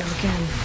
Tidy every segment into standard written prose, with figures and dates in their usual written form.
Go again.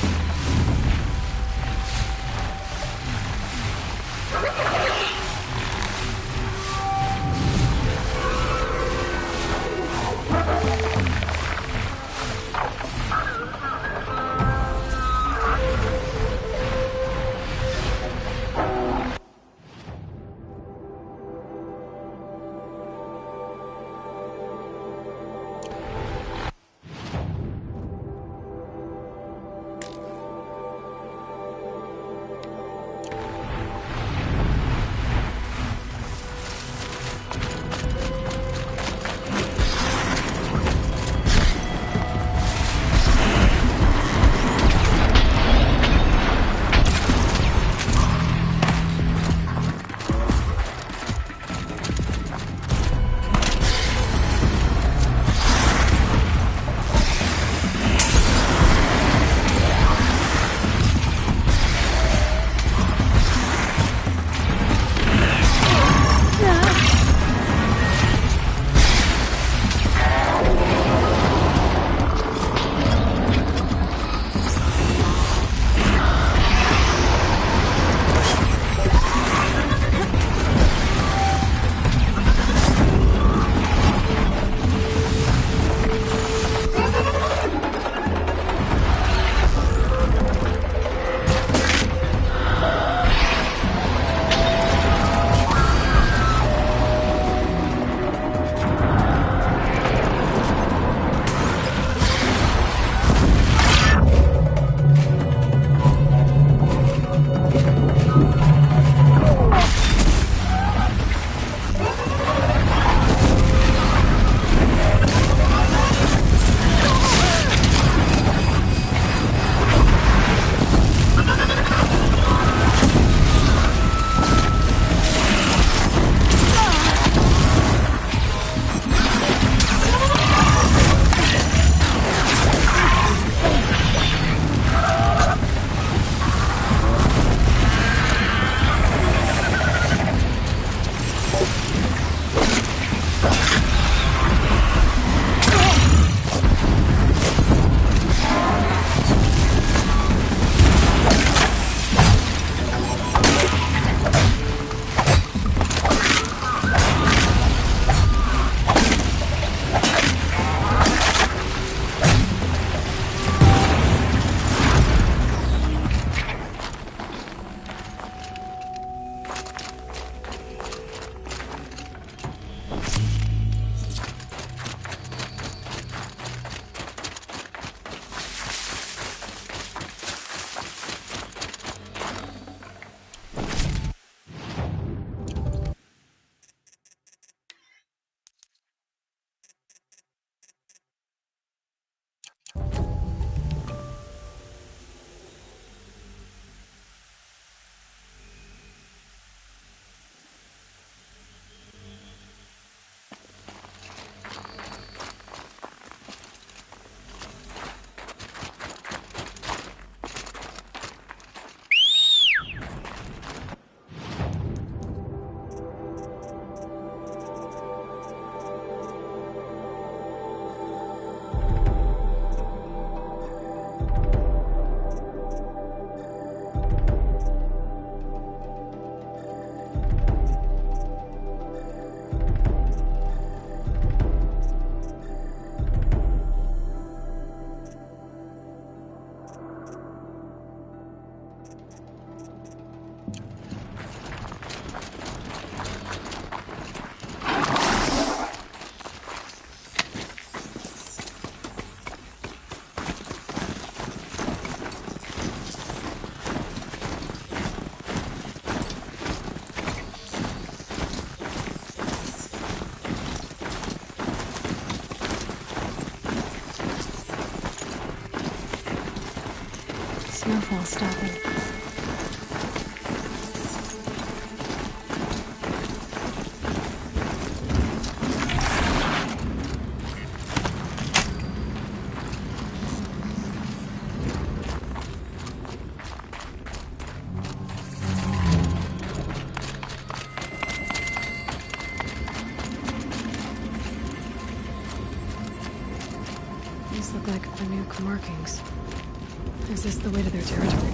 Snowfall stopping. These look like the new markings. Is this the way to their territory?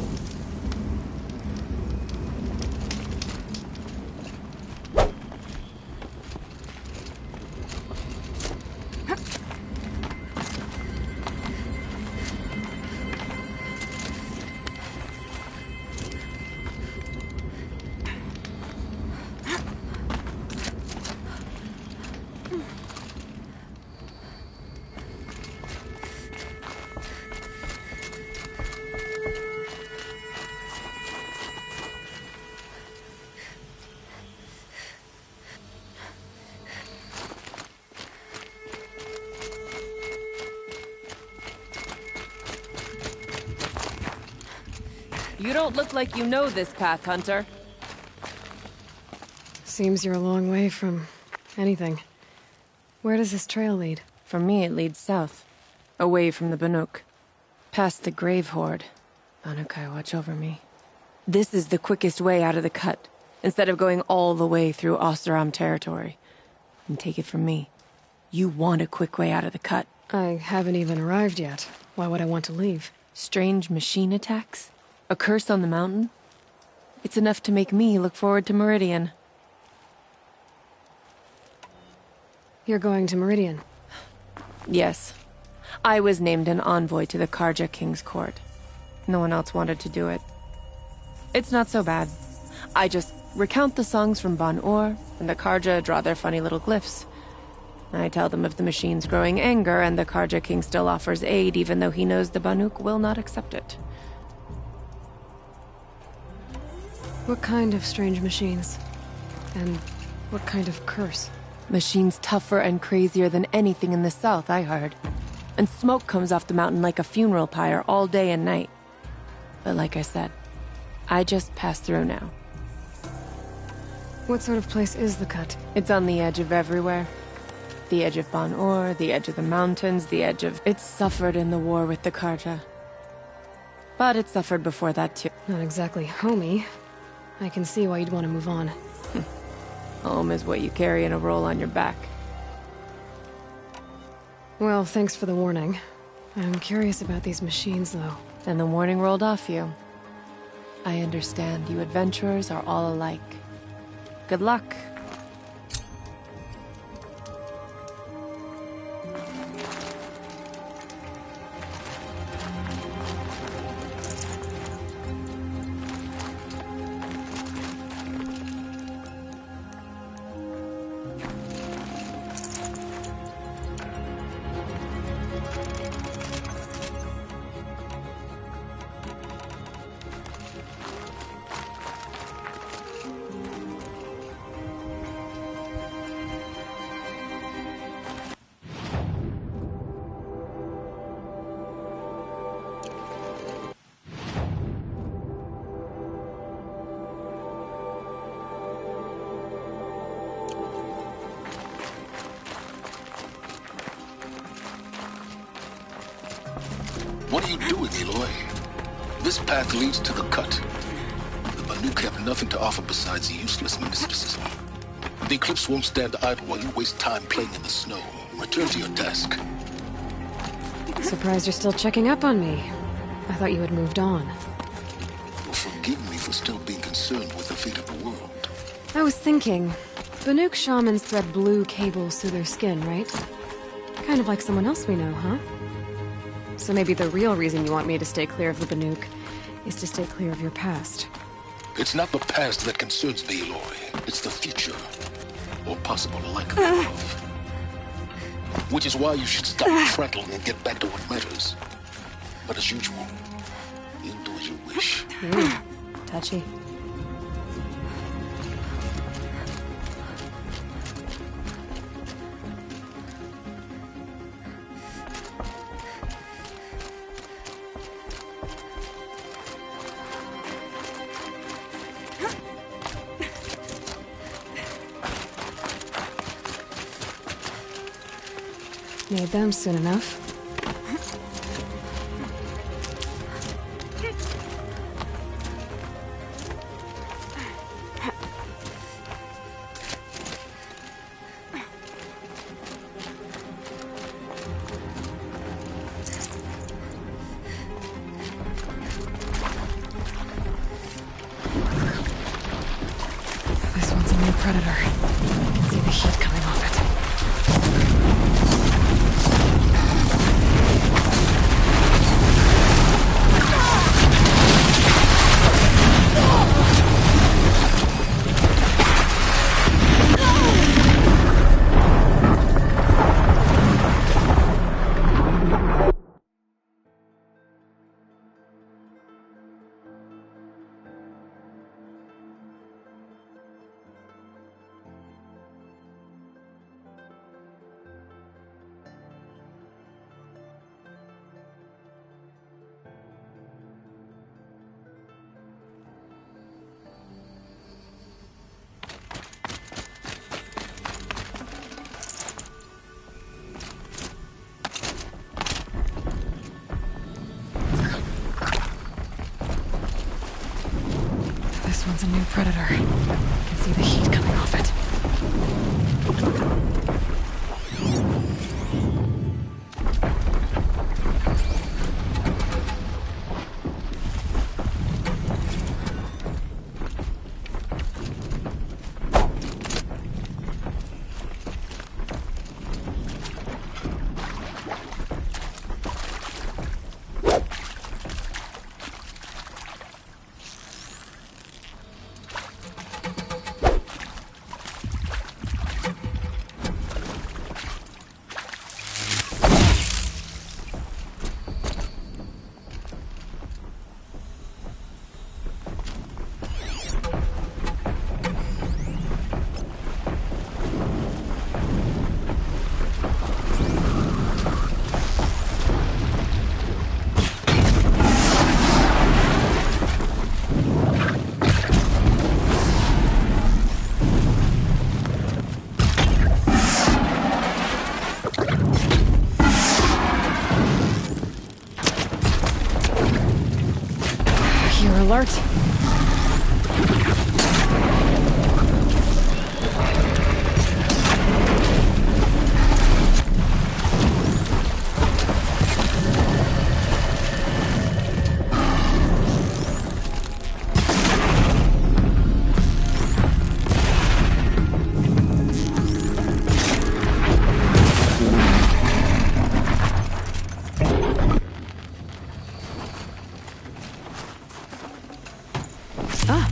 You don't look like you know this path, Hunter. Seems you're a long way from anything. Where does this trail lead? For me, it leads south. Away from the Banuk. Past the Grave Horde. Banukai, watch over me. This is the quickest way out of the cut, instead of going all the way through Oseram territory. And take it from me, you want a quick way out of the cut. I haven't even arrived yet. Why would I want to leave? Strange machine attacks? A curse on the mountain? It's enough to make me look forward to Meridian. You're going to Meridian? Yes. I was named an envoy to the Karja King's court. No one else wanted to do it. It's not so bad. I just recount the songs from Ban-Or, and the Karja draw their funny little glyphs. I tell them of the machine's growing anger, and the Karja King still offers aid even though he knows the Banuk will not accept it. What kind of strange machines? And what kind of curse? Machines tougher and crazier than anything in the south, I heard. And smoke comes off the mountain like a funeral pyre all day and night. But like I said, I just passed through now. What sort of place is the cut? It's on the edge of everywhere. The edge of Ban-Or, the edge of the mountains, the edge of... It suffered in the war with the Karja. But it suffered before that too. Not exactly homey. I can see why you'd want to move on. Home is what you carry in a roll on your back. Well, thanks for the warning. I'm curious about these machines, though. And the warning rolled off you. I understand you adventurers are all alike. Good luck. What are you doing, Aloy? This path leads to the cut. The Banuk have nothing to offer besides useless mysticism. The Eclipse won't stand idle while you waste time playing in the snow. Return to your task. Surprised you're still checking up on me. I thought you had moved on. Well, forgive me for still being concerned with the fate of the world. I was thinking, Banuk shamans thread blue cables through their skin, right? Kind of like someone else we know, huh? So maybe the real reason you want me to stay clear of the Banuk is to stay clear of your past. It's not the past that concerns me, Aloy. It's the future. Or possible lack thereof. Which is why you should stop prattling and get back to what matters. But as usual, you do as you wish. Touchy. Need them soon enough. predator. I can see the heat coming off it. This one's a new predator. I can see the heat coming off it. You're alert. Ah.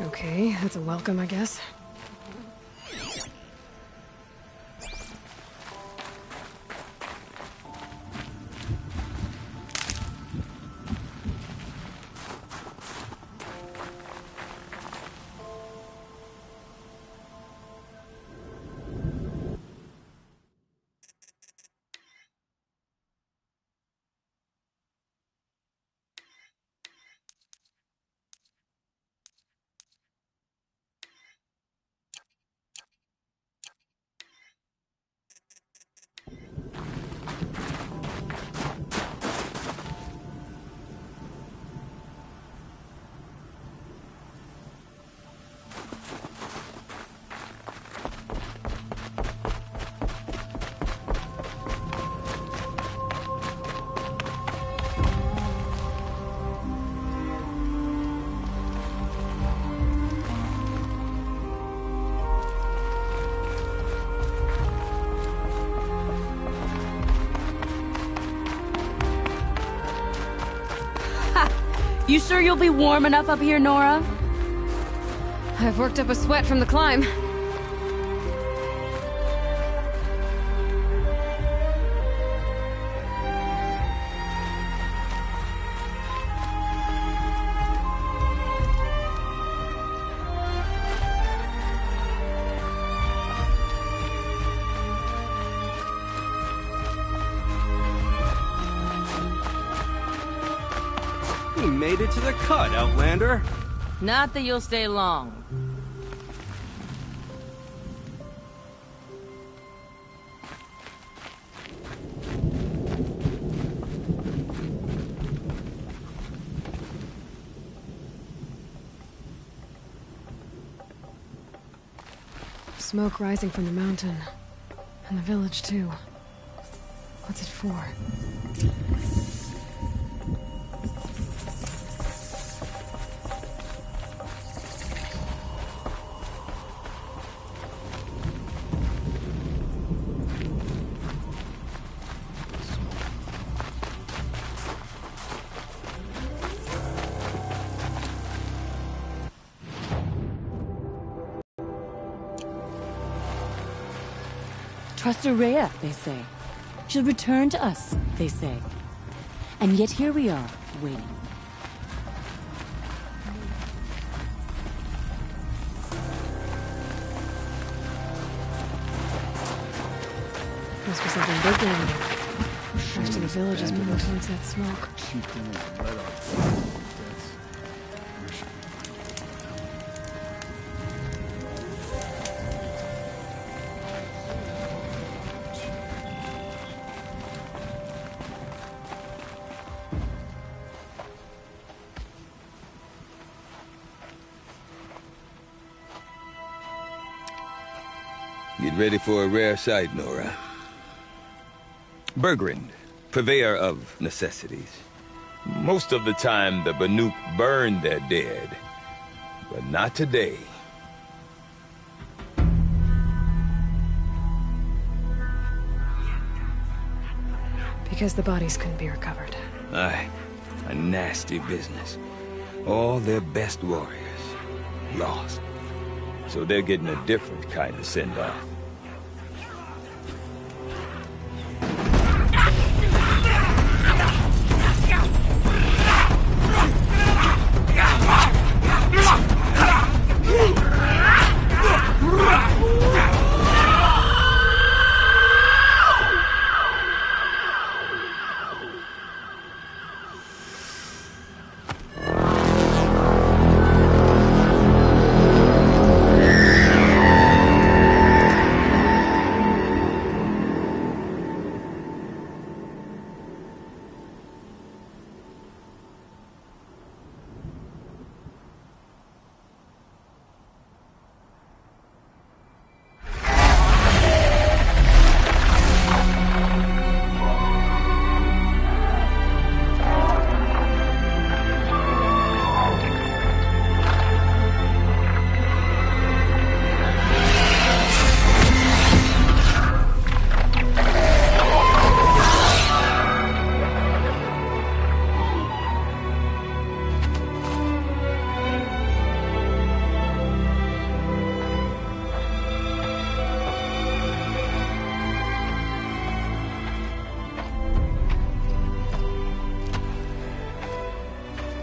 Okay, that's a welcome, I guess. You sure you'll be warm enough up here, Nora? I've worked up a sweat from the climb. We made it to the cut, Outlander. Not that you'll stay long. Smoke rising from the mountain. And the village, too. What's it for? Trust Araya, they say. She'll return to us, they say. And yet here we are, waiting. Must be something big down there. Most of the village is moving towards that smoke. Get ready for a rare sight, Nora. Bergrind, purveyor of necessities. Most of the time, the Banuk burn their dead. But not today. Because the bodies couldn't be recovered. Aye, a nasty business. All their best warriors lost. So they're getting a different kind of send-off.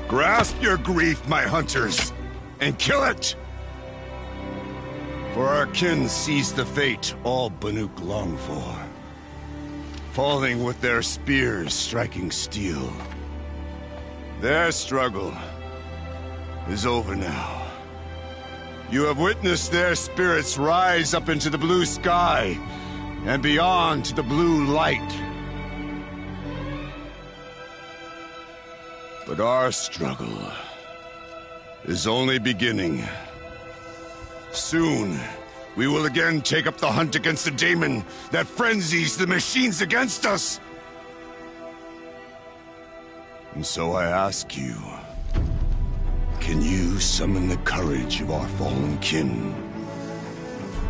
Grasp your grief, my hunters, and kill it! For our kin sees the fate all Banuk long for. Falling with their spears striking steel. Their struggle is over now. You have witnessed their spirits rise up into the blue sky, and beyond to the blue light. But our struggle is only beginning. Soon, we will again take up the hunt against the daemon that frenzies the machines against us. And so I ask you, can you summon the courage of our fallen kin?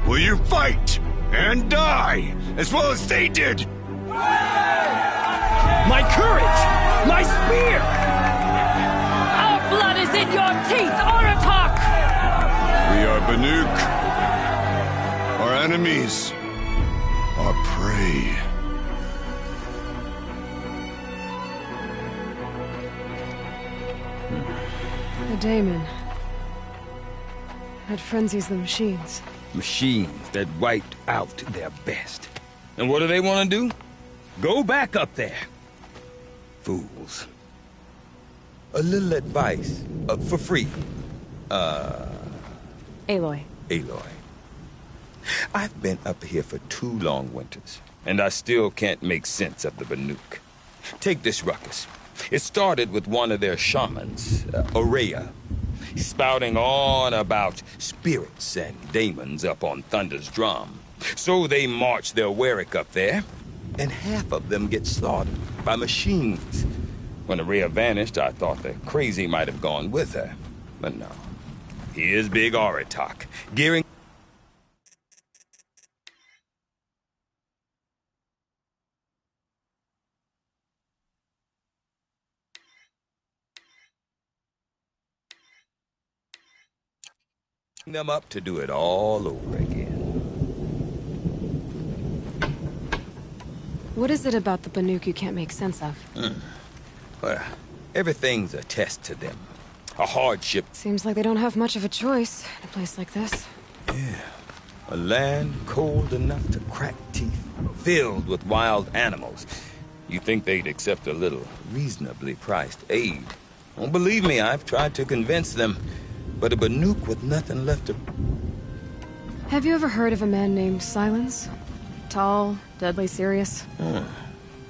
Will you fight and die as well as they did? My courage! My spear! is in your teeth, Aratak! We are Banuk. Our enemies. Our prey. The daemon. That frenzies the machines. Machines that wiped out their best. And what do they want to do? Go back up there. Fools. A little advice, for free. Aloy. Aloy. I've been up here for 2 long winters, and I still can't make sense of the Banuk. Take this ruckus. It started with one of their shamans, Aurea, spouting on about spirits and daemons up on Thunder's drum. So they march their Warwick up there, and half of them get slaughtered by machines. When Aurea vanished, I thought the crazy might have gone with her. But no. Here's Big Aratak, gearing... them up to do it all over again. What is it about the Banuk you can't make sense of? Well, everything's a test to them. A hardship. Seems like they don't have much of a choice in a place like this. Yeah. A land cold enough to crack teeth, filled with wild animals. You think they'd accept a little reasonably priced aid. Don't believe me, I've tried to convince them. But a Banuk with nothing left to... Have you ever heard of a man named Silence? Tall, deadly serious?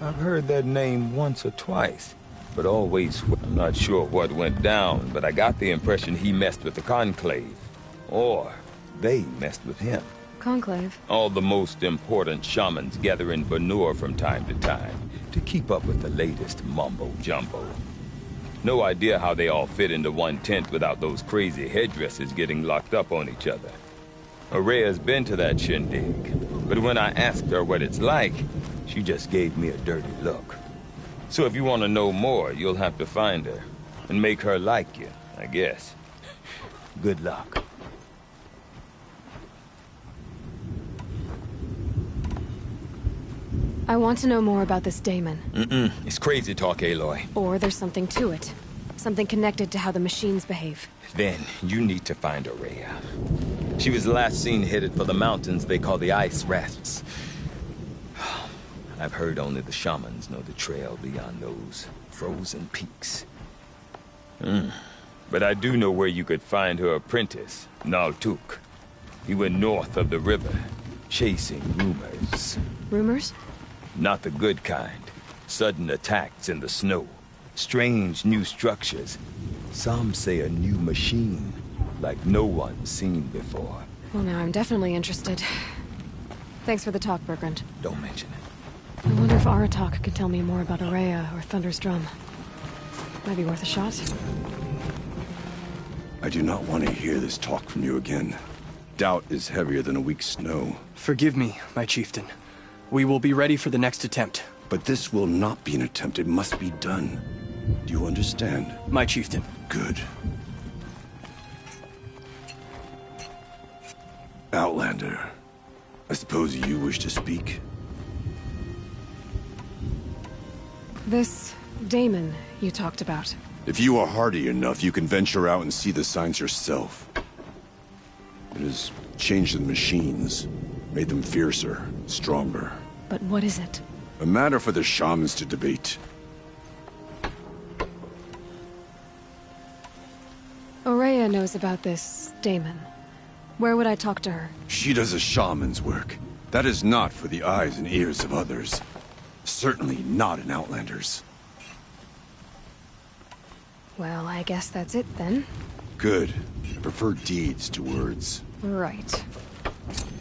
I've heard that name once or twice, but always... I'm not sure what went down, but I got the impression he messed with the Conclave. Or they messed with him. Conclave? All the most important shamans gather in Banur from time to time to keep up with the latest mumbo-jumbo. No idea how they all fit into one tent without those crazy headdresses getting locked up on each other. Aurea's been to that shindig, but when I asked her what it's like, she just gave me a dirty look. So if you want to know more, you'll have to find her and make her like you, I guess. Good luck. I want to know more about this daemon. It's crazy talk, Aloy. Or there's something to it. Something connected to how the machines behave. Then you need to find Aurea. She was last seen headed for the mountains they call the Ice Rafts. I've heard only the shamans know the trail beyond those frozen peaks. But I do know where you could find her apprentice, Naltuk. He went north of the river, chasing rumors. Rumors? Not the good kind. Sudden attacks in the snow. Strange new structures. Some say a new machine, like no one's seen before. Well, now I'm definitely interested. Thanks for the talk, Bergrand. Don't mention it. I wonder if Aratak can tell me more about Aurea or Thunder's drum. Might be worth a shot. I do not want to hear this talk from you again. Doubt is heavier than a week's snow. Forgive me, my chieftain. We will be ready for the next attempt. But this will not be an attempt. It must be done. Do you understand? My chieftain. Good. Outlander, I suppose you wish to speak? This daemon you talked about. If you are hardy enough, you can venture out and see the signs yourself. It has changed the machines, made them fiercer, stronger. But what is it? A matter for the shamans to debate. Aurea knows about this daemon. Where would I talk to her? She does a shaman's work. That is not for the eyes and ears of others. Certainly not an Outlander's. Well, I guess that's it then. Good. I prefer deeds to words. Right.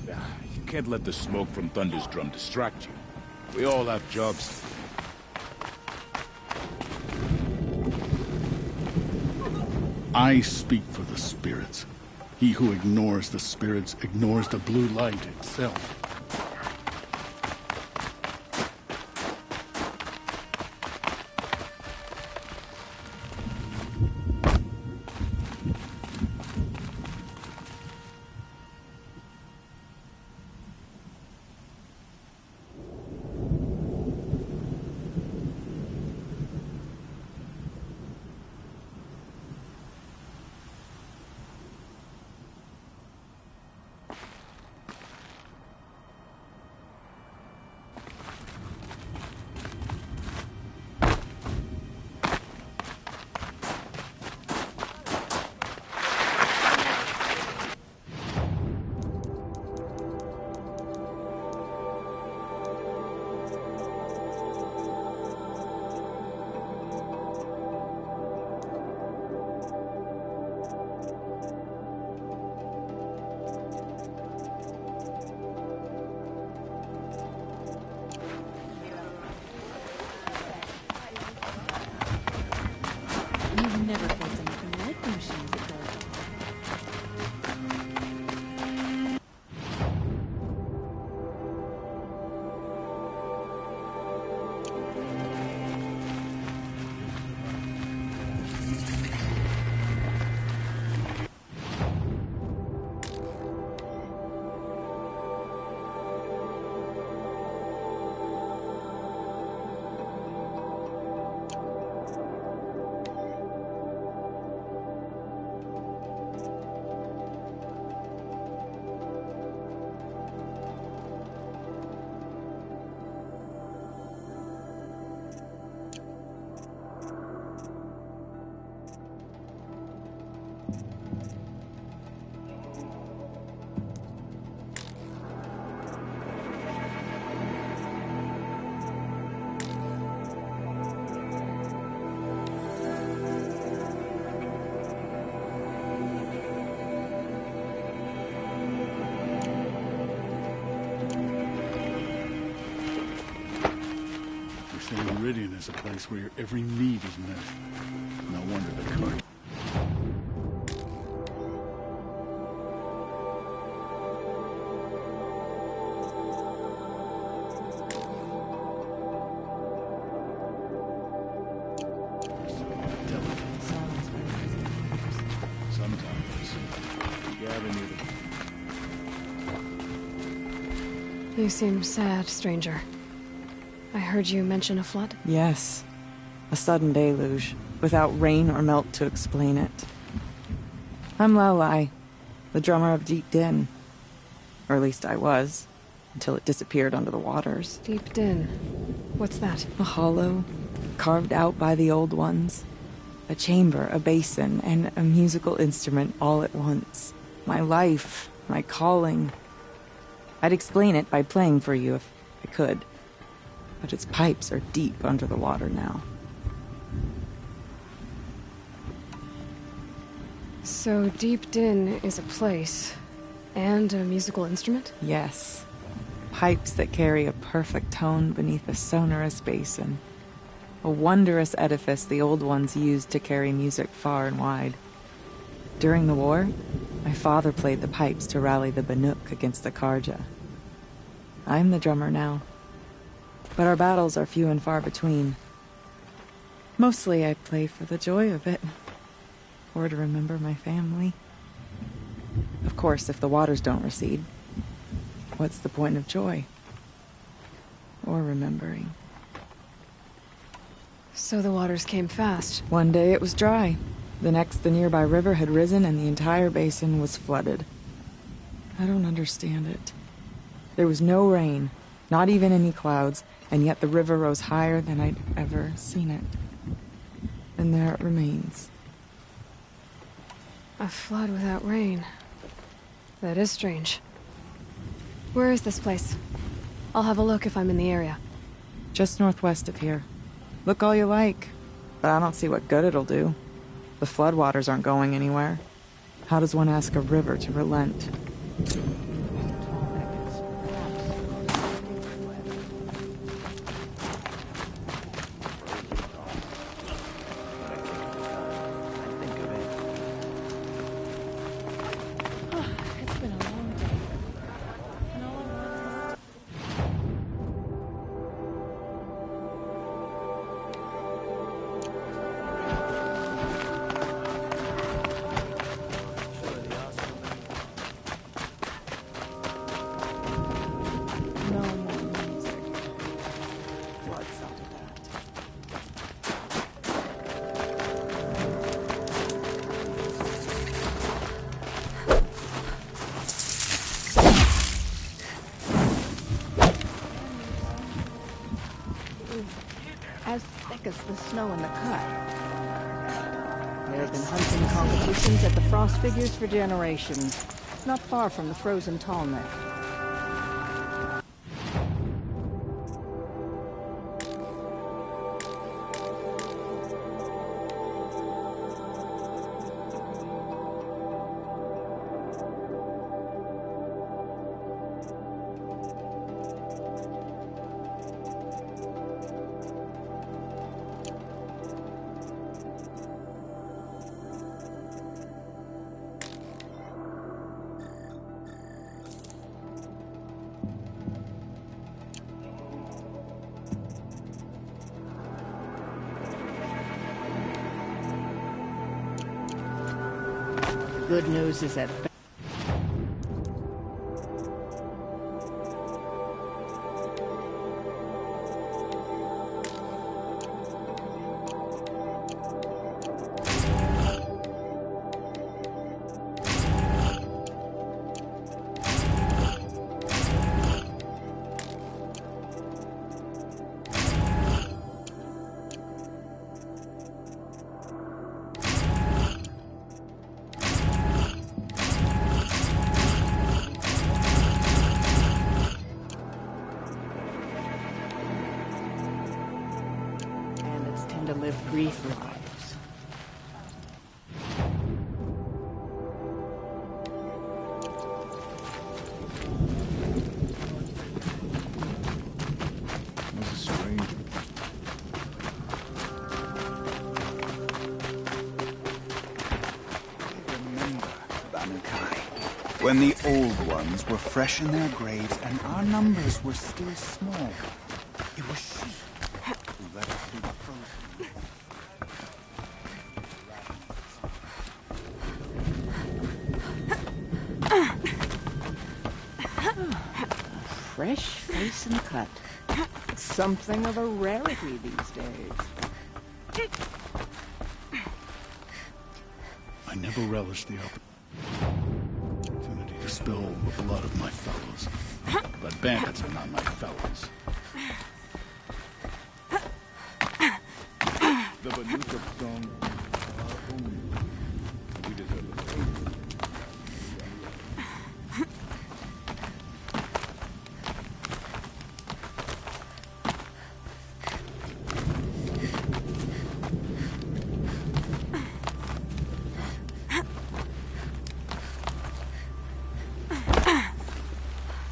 You can't let the smoke from Thunder's drum distract you. We all have jobs. I speak for the spirits. He who ignores the spirits ignores the blue light itself. They say Meridian is a place where every need is met. No wonder the cart. You seem sad, stranger. I heard you mention a flood. Yes. A sudden deluge, without rain or melt to explain it. I'm Yskkjy, the drummer of Deep Din. Or at least I was, until it disappeared under the waters. Deep Din. What's that? A hollow, carved out by the old ones. A chamber, a basin, and a musical instrument all at once. My life, my calling. I'd explain it by playing for you if I could. But its pipes are deep under the water now. So Deep Din is a place, and a musical instrument? Yes. Pipes that carry a perfect tone beneath a sonorous basin. A wondrous edifice the old ones used to carry music far and wide. During the war, my father played the pipes to rally the Banuk against the Karja. I'm the drummer now. But our battles are few and far between. Mostly I play for the joy of it. Or to remember my family. Of course, if the waters don't recede, what's the point of joy? Or remembering? So the waters came fast. One day it was dry. The next, the nearby river had risen and the entire basin was flooded. I don't understand it. There was no rain, not even any clouds, and yet the river rose higher than I'd ever seen it. And there it remains. A flood without rain. That is strange. Where is this place? I'll have a look if I'm in the area. Just northwest of here. Look all you like, but I don't see what good it'll do. The floodwaters aren't going anywhere. How does one ask a river to relent? As thick as the snow in the cut. There have been hunting competitions at the Frost Figures for generations, not far from the frozen Tallneck. Good news is that to live brief lives. Was a stranger. When the old ones were fresh in their graves and our numbers were still small, it was she who led us through the frozen. Fresh face and cut. Something of a rarity these days. I never relished the opportunity to spill the blood of my fellows. But bandits are not my fellows. The Banuk of Stone are only. We deserve the fate.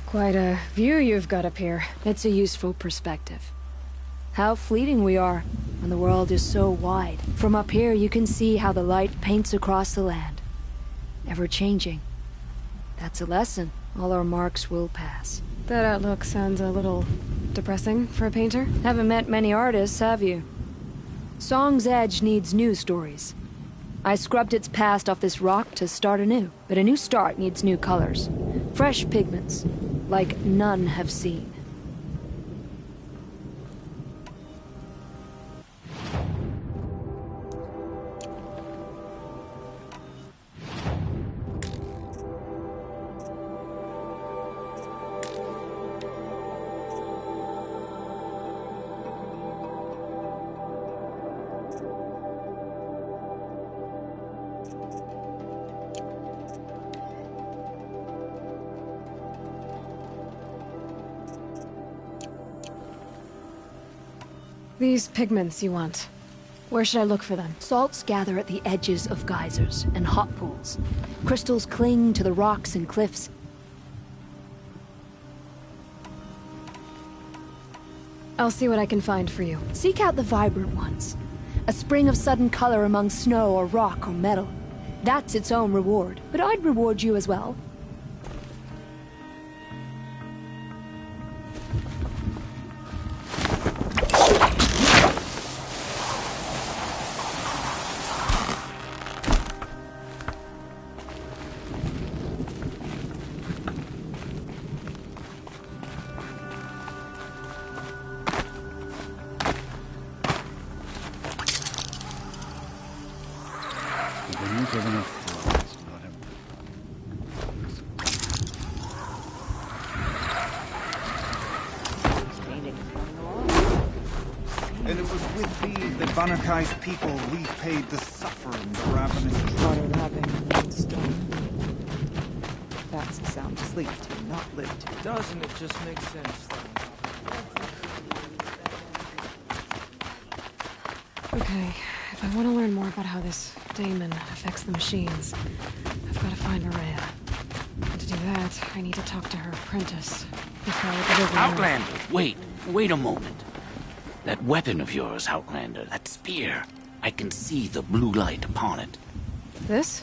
Quite a view you've got up here. It's a useful perspective. How fleeting we are when the world is so wide. From up here you can see how the light paints across the land. Ever changing. That's a lesson. All our marks will pass. That outlook sounds a little depressing for a painter. Haven't met many artists, have you? Song's Edge needs new stories. I scrubbed its past off this rock to start anew. But a new start needs new colors. Fresh pigments, like none have seen. These pigments you want. Where should I look for them? Salts gather at the edges of geysers and hot pools. Crystals cling to the rocks and cliffs. I'll see what I can find for you. Seek out the vibrant ones. A spring of sudden color among snow or rock or metal. That's its own reward. But I'd reward you as well. And it was with thee that Banukai's people repaid the suffering the ravenous Water lapping in stone. That's a sound to sleep to, not live to. Doesn't it just make sense, though? Okay, if I want to learn more about how this daemon affects the machines, I've got to find Maria. And to do that, I need to talk to her apprentice. Outlander, wait a moment. That weapon of yours, Outlander, that spear. I can see the blue light upon it. This?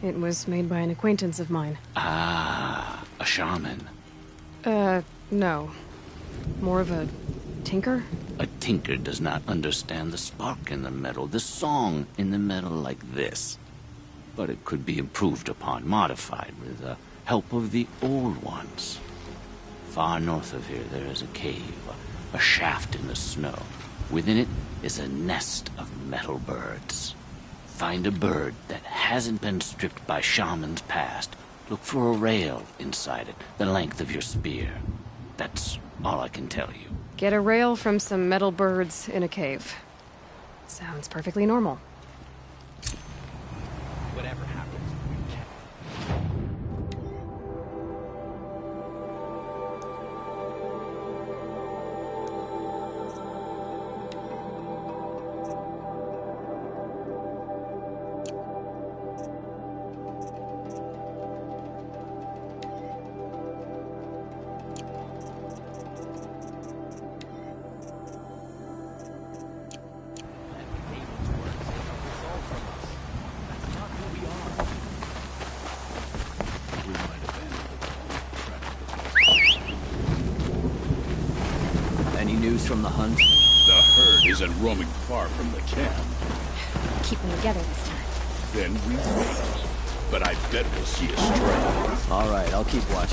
It was made by an acquaintance of mine. Ah, a shaman. No. More of a tinker? A tinker does not understand the spark in the metal, the song in the metal like this. But it could be improved upon, modified with the help of the old ones. Far north of here there is a cave, a shaft in the snow. Within it is a nest of metal birds. Find a bird that hasn't been stripped by shamans past. Look for a rail inside it, the length of your spear. That's all I can tell you. Get a rail from some metal birds in a cave. Sounds perfectly normal. Whatever happens. hunt? The herd isn't roaming far from the camp. Keep them together this time. Then we wait. But I bet we'll see a stray. All right, I'll keep watch.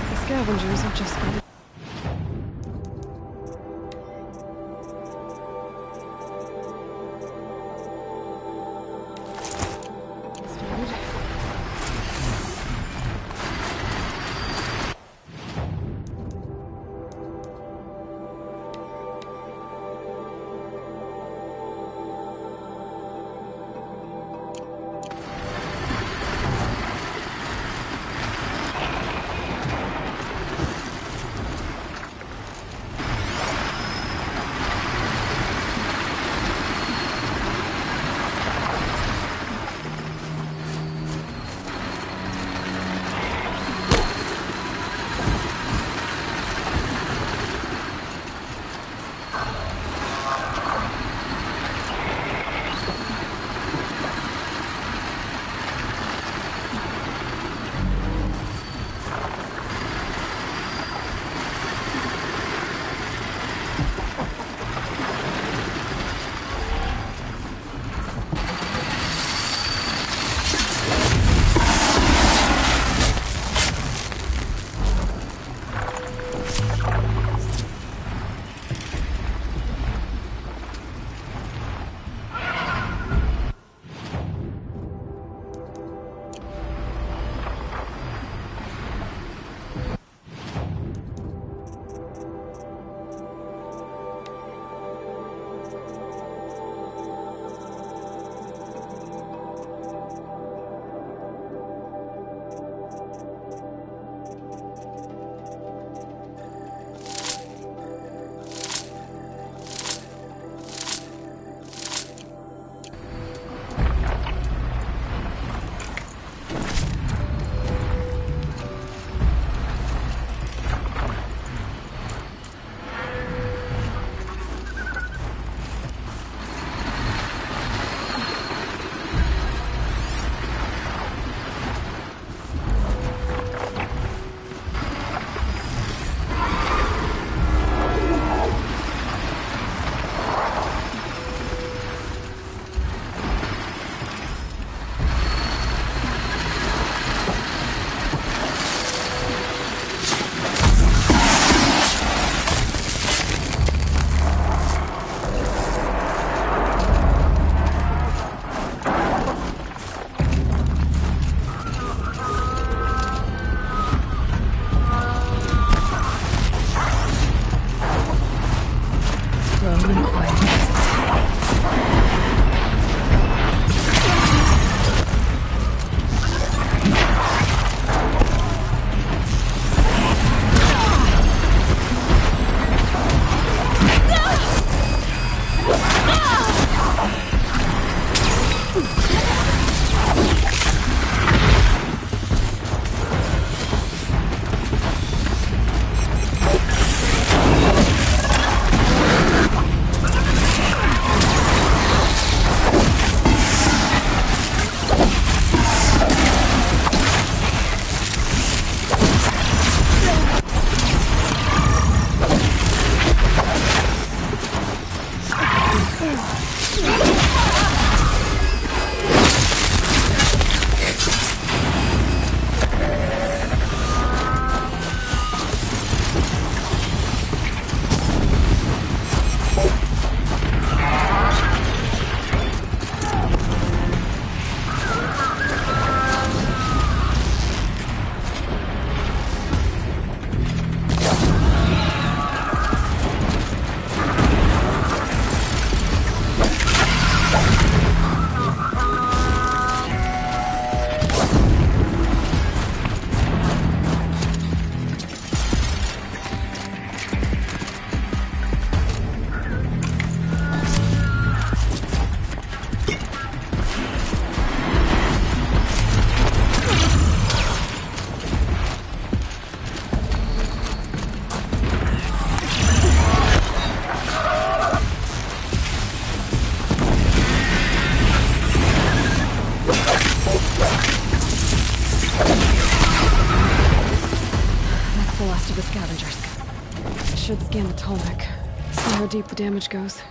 The scavengers have just got last of the scavengers. It should scan the Tolmec. See how deep the damage goes.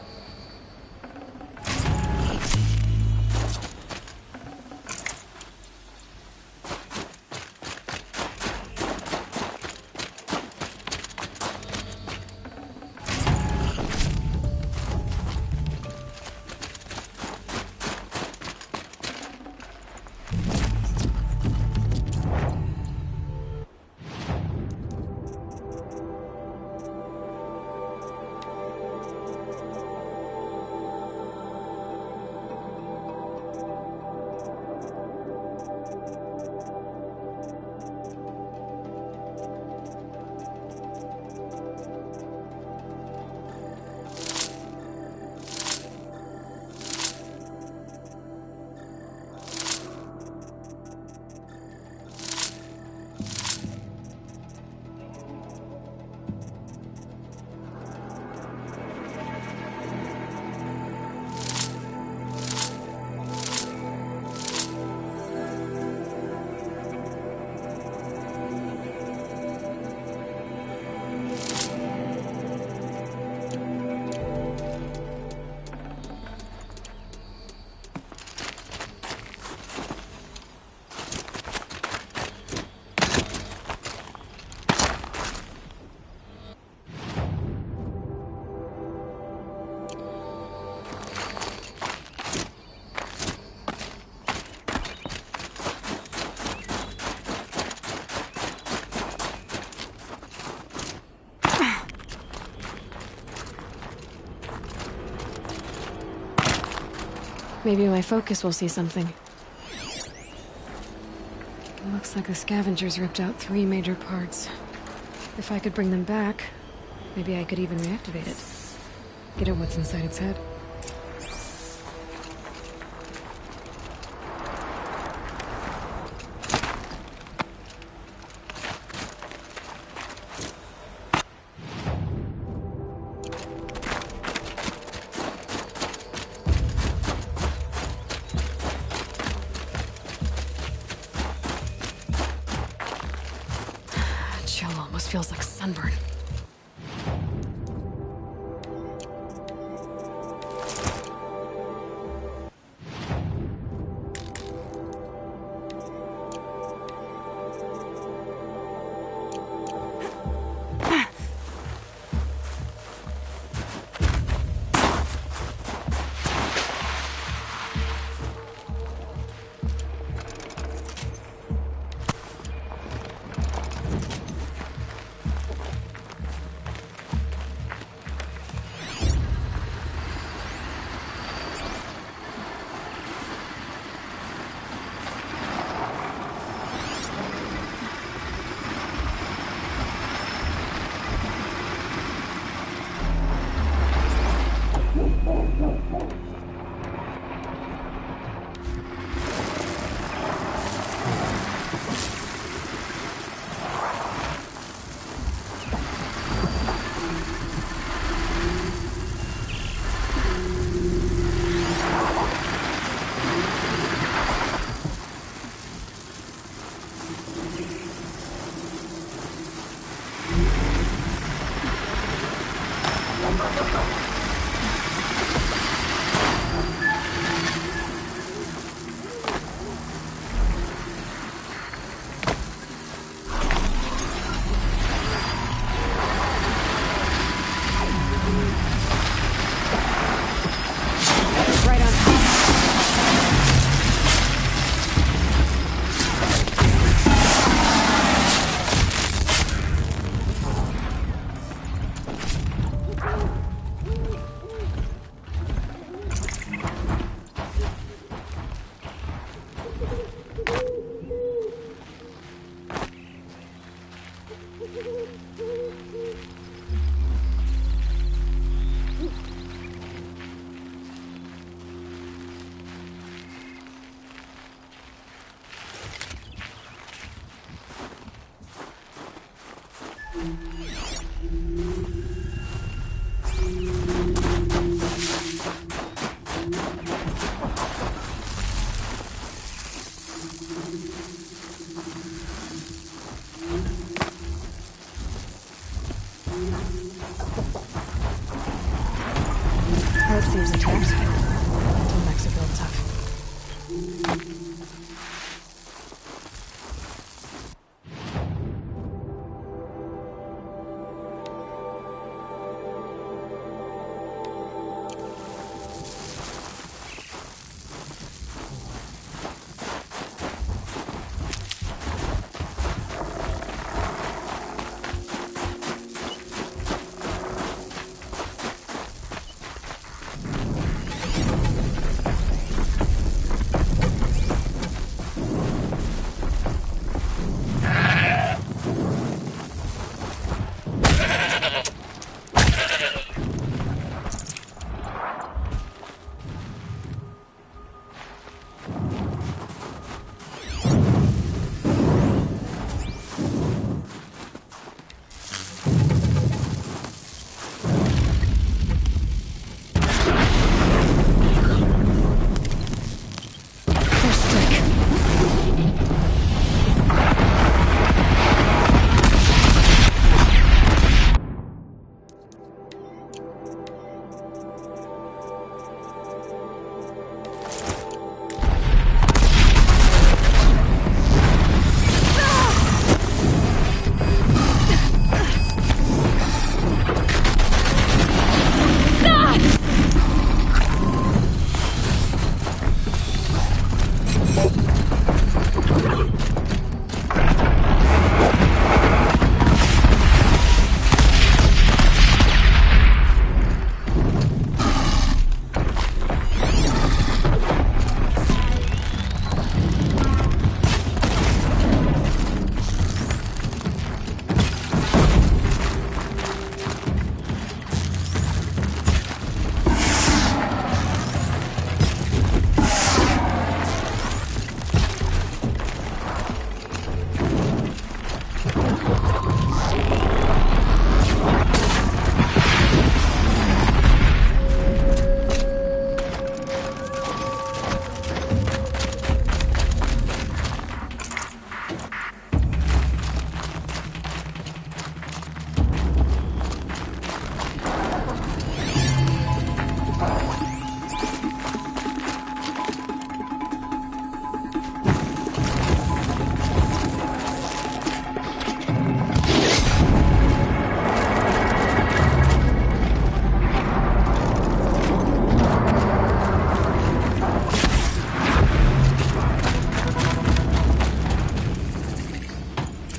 Maybe my focus will see something. It looks like the scavengers ripped out 3 major parts. If I could bring them back, maybe I could even reactivate it. Get at what's inside its head. Feels like sunburn.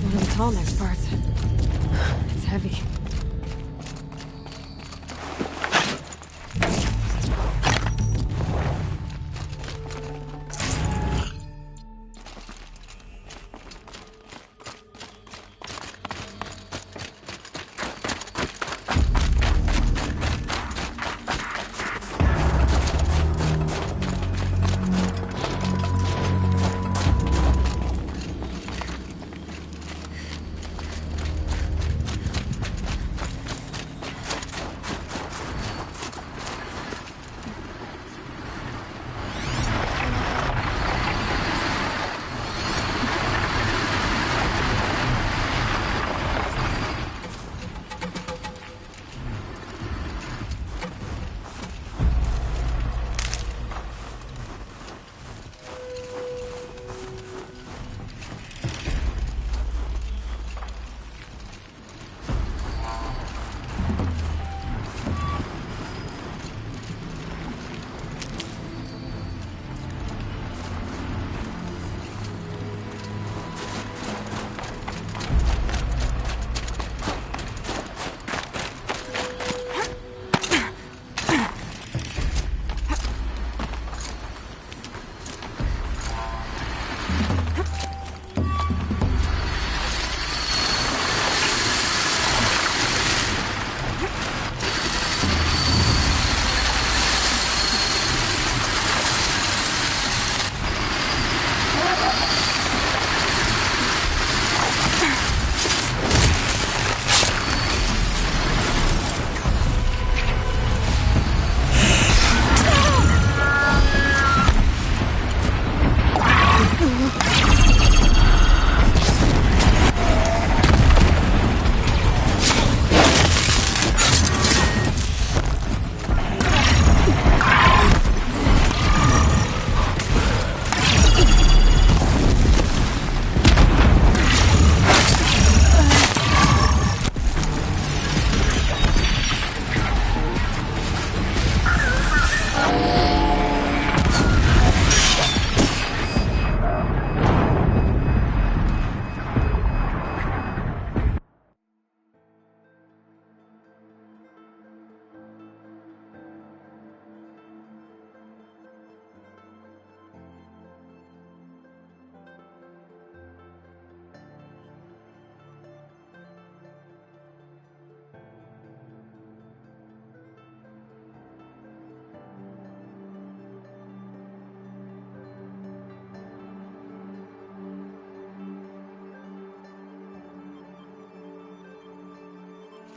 really tall next part. It's heavy.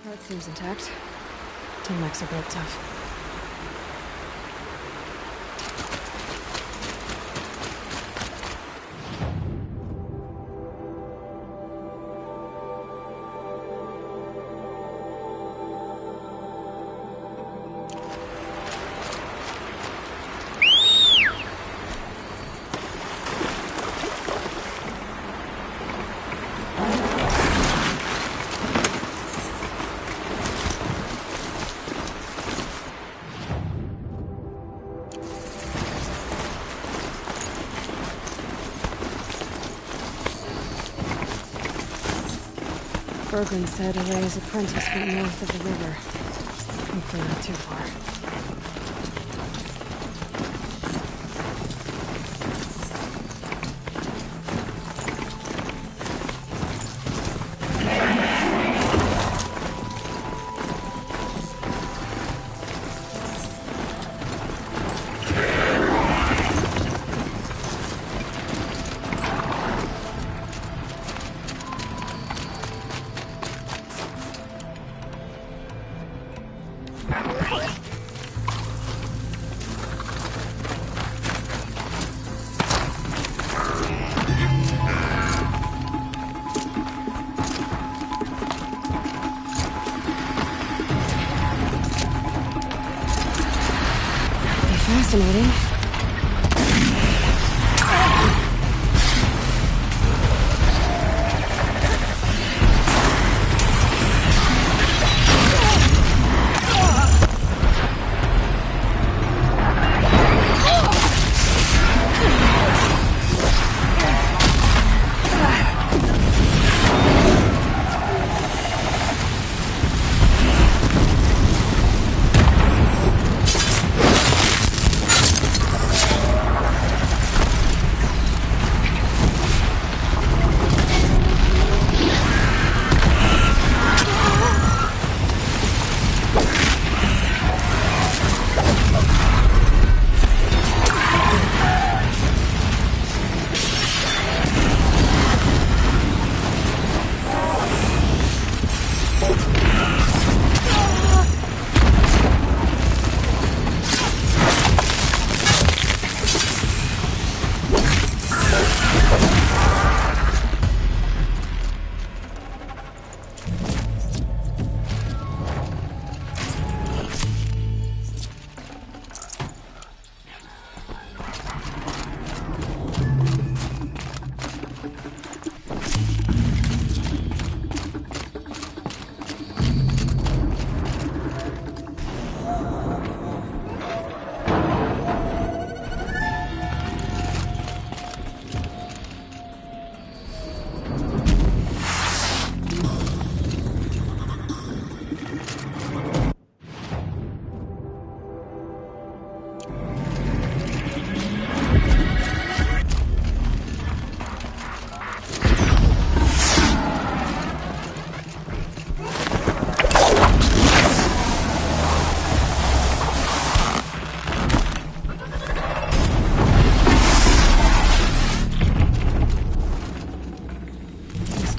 That seems intact. Team mechs are built tough. Berglund said Araya's apprentice went north of the river. Hopefully not too far. Fascinating.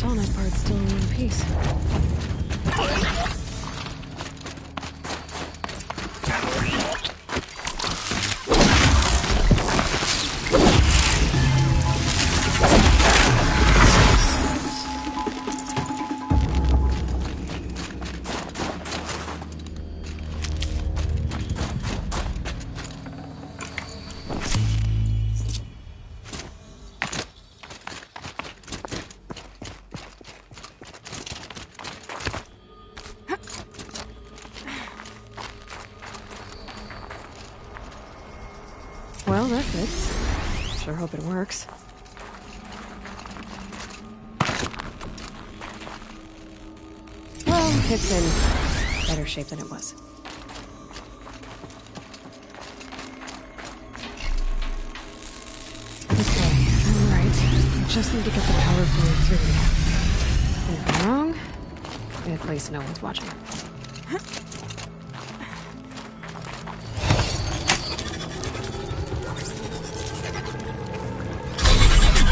tonic part's still in one piece. Well, that fits. Sure hope it works. Well, it's in better shape than it was. Okay, I'm right. I just need to get the power fluid through. And if I'm wrong, at least no one's watching.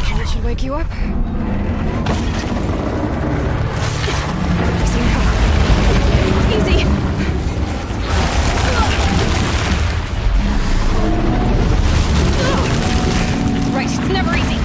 That should wake you up. Easy now. Easy! Right, it's never easy.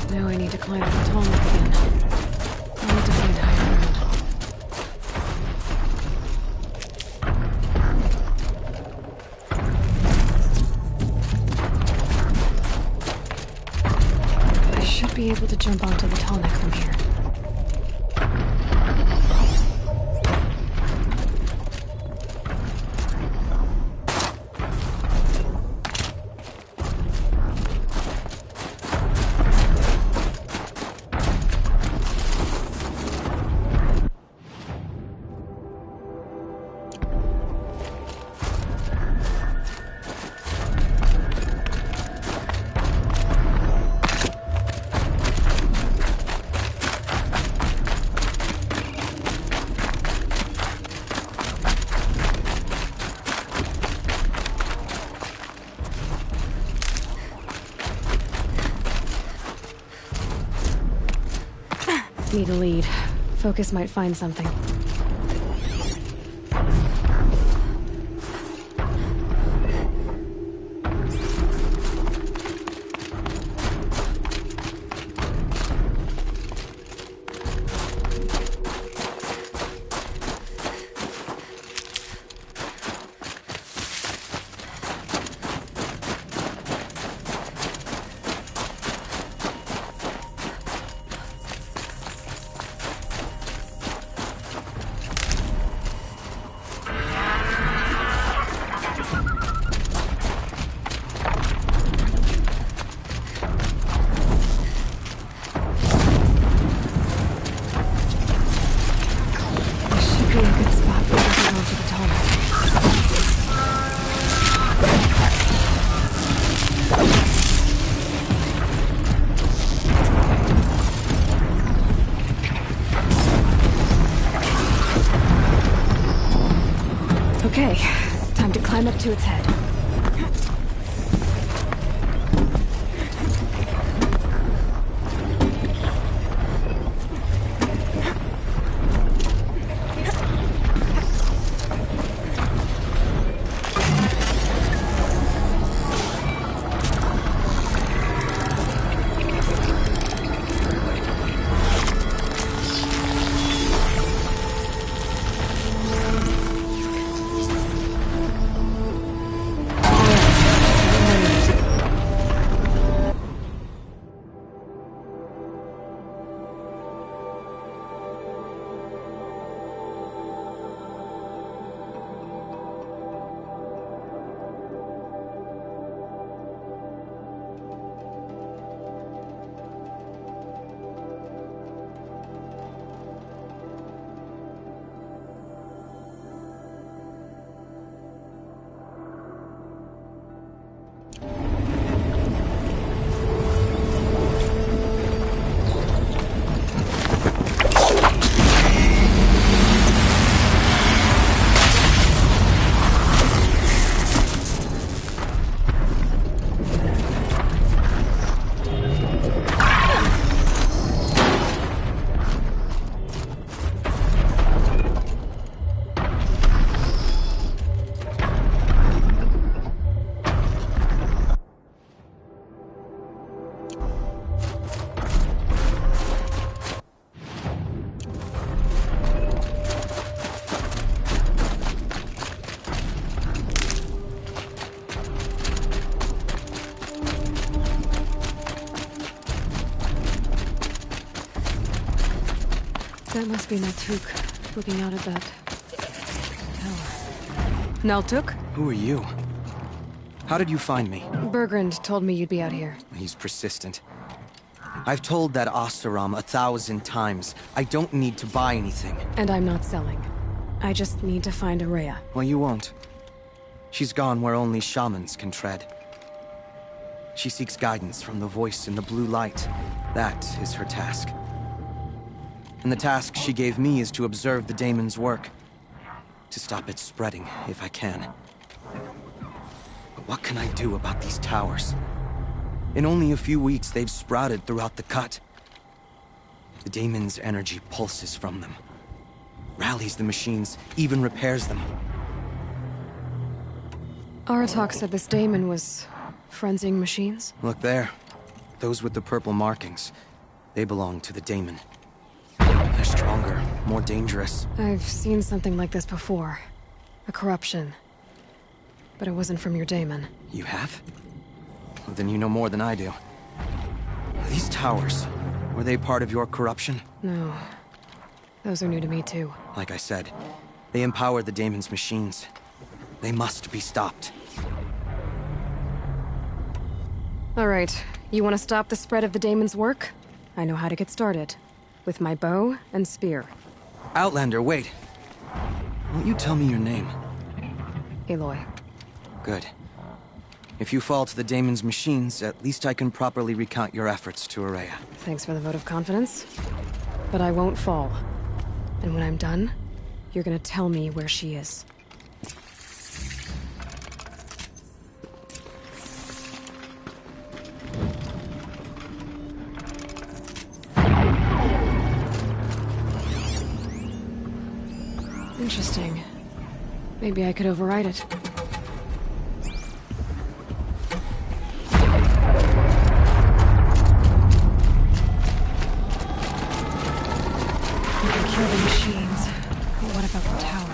Now I need to climb up the tall neck again. I need to find higher ground. I should be able to jump onto the tall neck from here. Need a lead. Focus might find something. Okay, time to climb up to its head. That must be Naltuk, looking out at that tower. Naltuk? Who are you? How did you find me? Bergrand told me you'd be out here. He's persistent. I've told that Oseram 1,000 times. I don't need to buy anything. And I'm not selling. I just need to find Araya. Well, you won't. She's gone where only shamans can tread. She seeks guidance from the voice in the blue light. That is her task. And the task she gave me is to observe the daemon's work. To stop it spreading, if I can. But what can I do about these towers? In only a few weeks, they've sprouted throughout the cut. The daemon's energy pulses from them. Rallies the machines, even repairs them. Aratak said this daemon was frenzying machines? Look there. Those with the purple markings. They belong to the daemon. They're stronger, more dangerous. I've seen something like this before. A corruption. But it wasn't from your daemon. You have? Well, then you know more than I do. These towers, were they part of your corruption? No. Those are new to me, too. Like I said, they empower the daemon's machines. They must be stopped. All right. You want to stop the spread of the daemon's work? I know how to get started. With my bow and spear. Outlander, wait. Won't you tell me your name? Aloy. Good. If you fall to the daemon's machines, at least I can properly recount your efforts to Araya. Thanks for the vote of confidence. But I won't fall. And when I'm done, you're gonna tell me where she is. Interesting. Maybe I could override it. We can kill the machines. But what about the tower?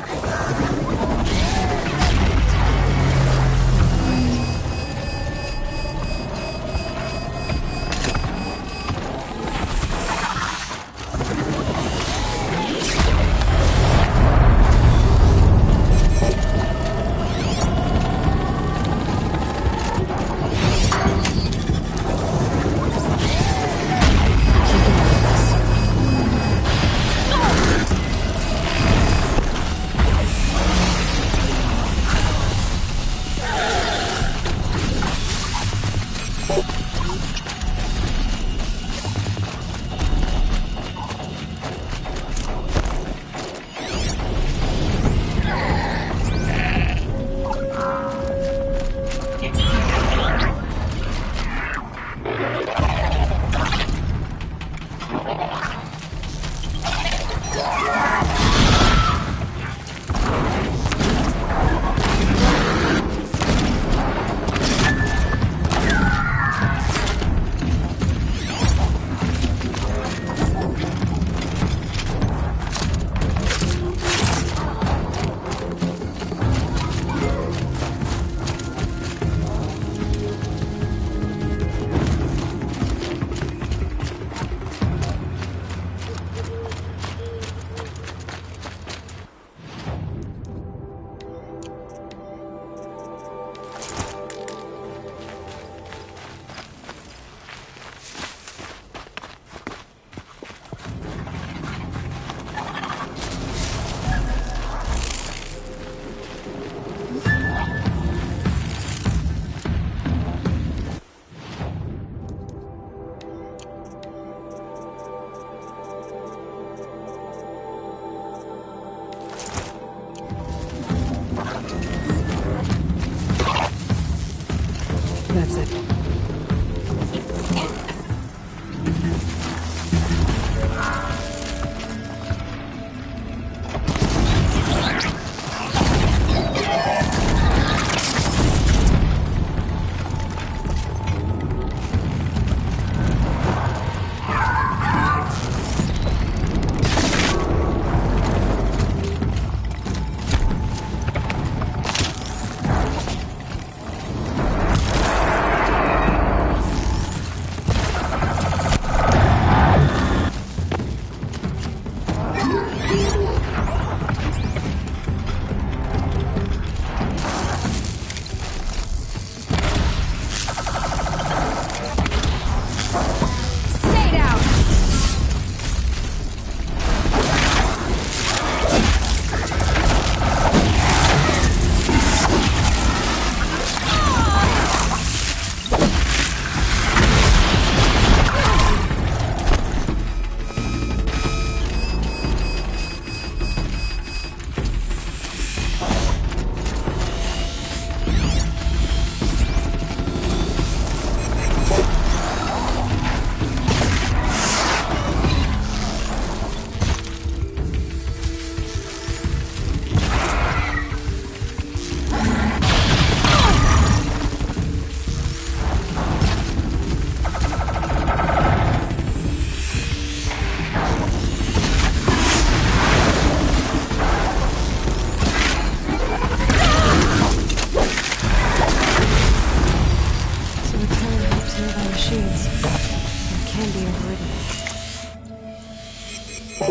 You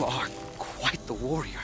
are quite the warrior.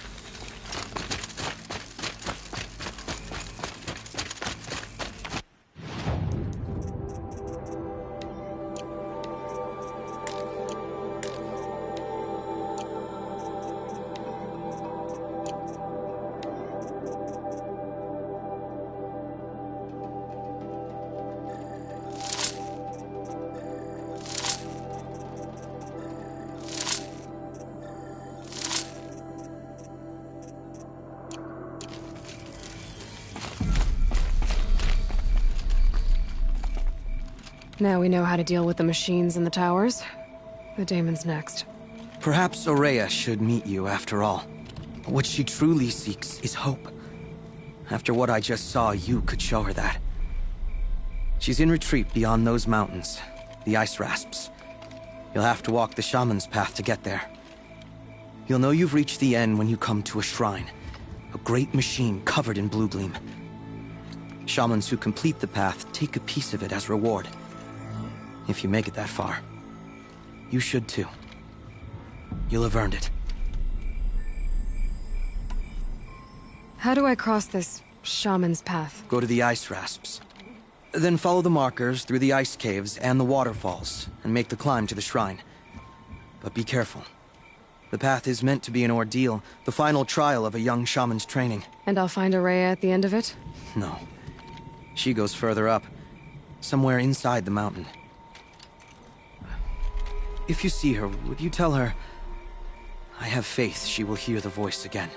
Now we know how to deal with the machines in the towers. The daemon's next. Perhaps Aurea should meet you after all. What she truly seeks is hope. After what I just saw, you could show her that. She's in retreat beyond those mountains, the ice rasps. You'll have to walk the shaman's path to get there. You'll know you've reached the end when you come to a shrine, a great machine covered in blue gleam. Shamans who complete the path take a piece of it as reward. If you make it that far, you should too. You'll have earned it. How do I cross this shaman's path? Go to the ice rasps. Then follow the markers through the ice caves and the waterfalls, and make the climb to the shrine. But be careful. The path is meant to be an ordeal, the final trial of a young shaman's training. And I'll find Aurea at the end of it? No. She goes further up, somewhere inside the mountain. If you see her, would you tell her, I have faith she will hear the voice again.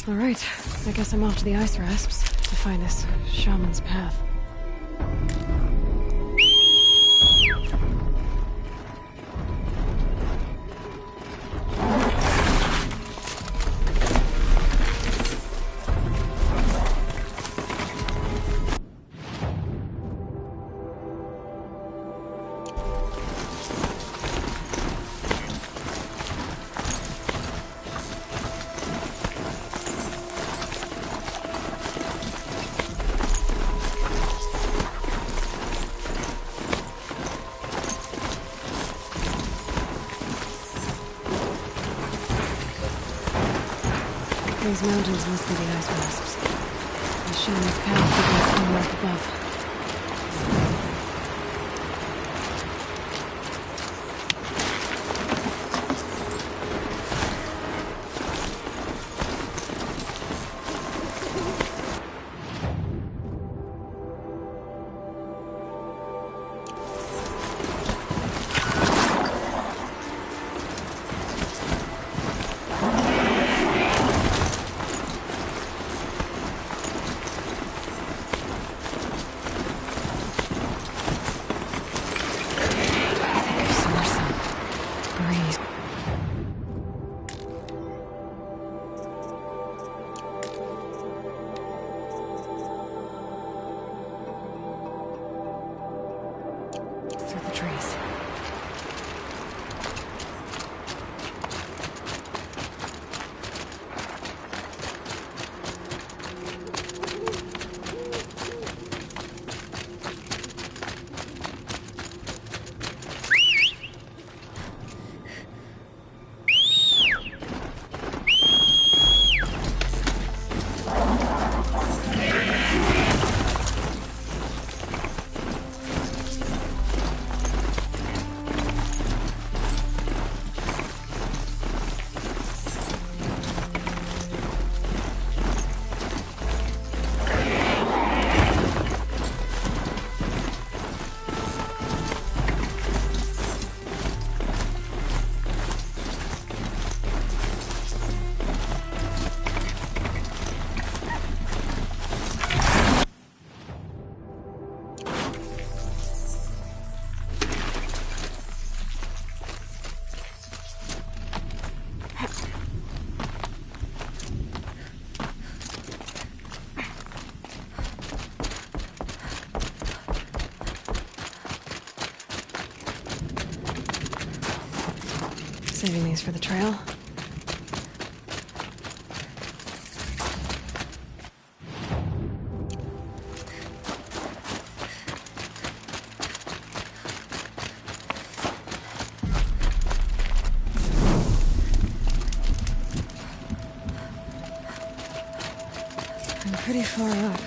All right, I guess I'm off to the ice rasps to find this shaman's path. These mountains must be the ice rasps. The shaman's path begins somewhere up above. Saving these for the trail. I'm pretty far up.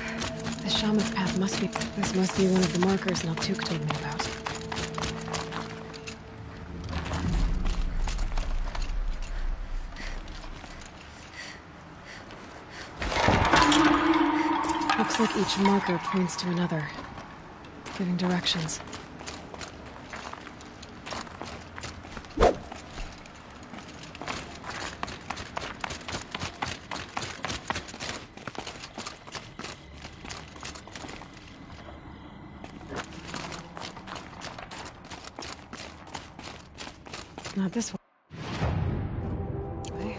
The shaman's path must be... This must be one of the markers Naltuk told me about. Looks like each marker points to another, giving directions. Not this one. Okay.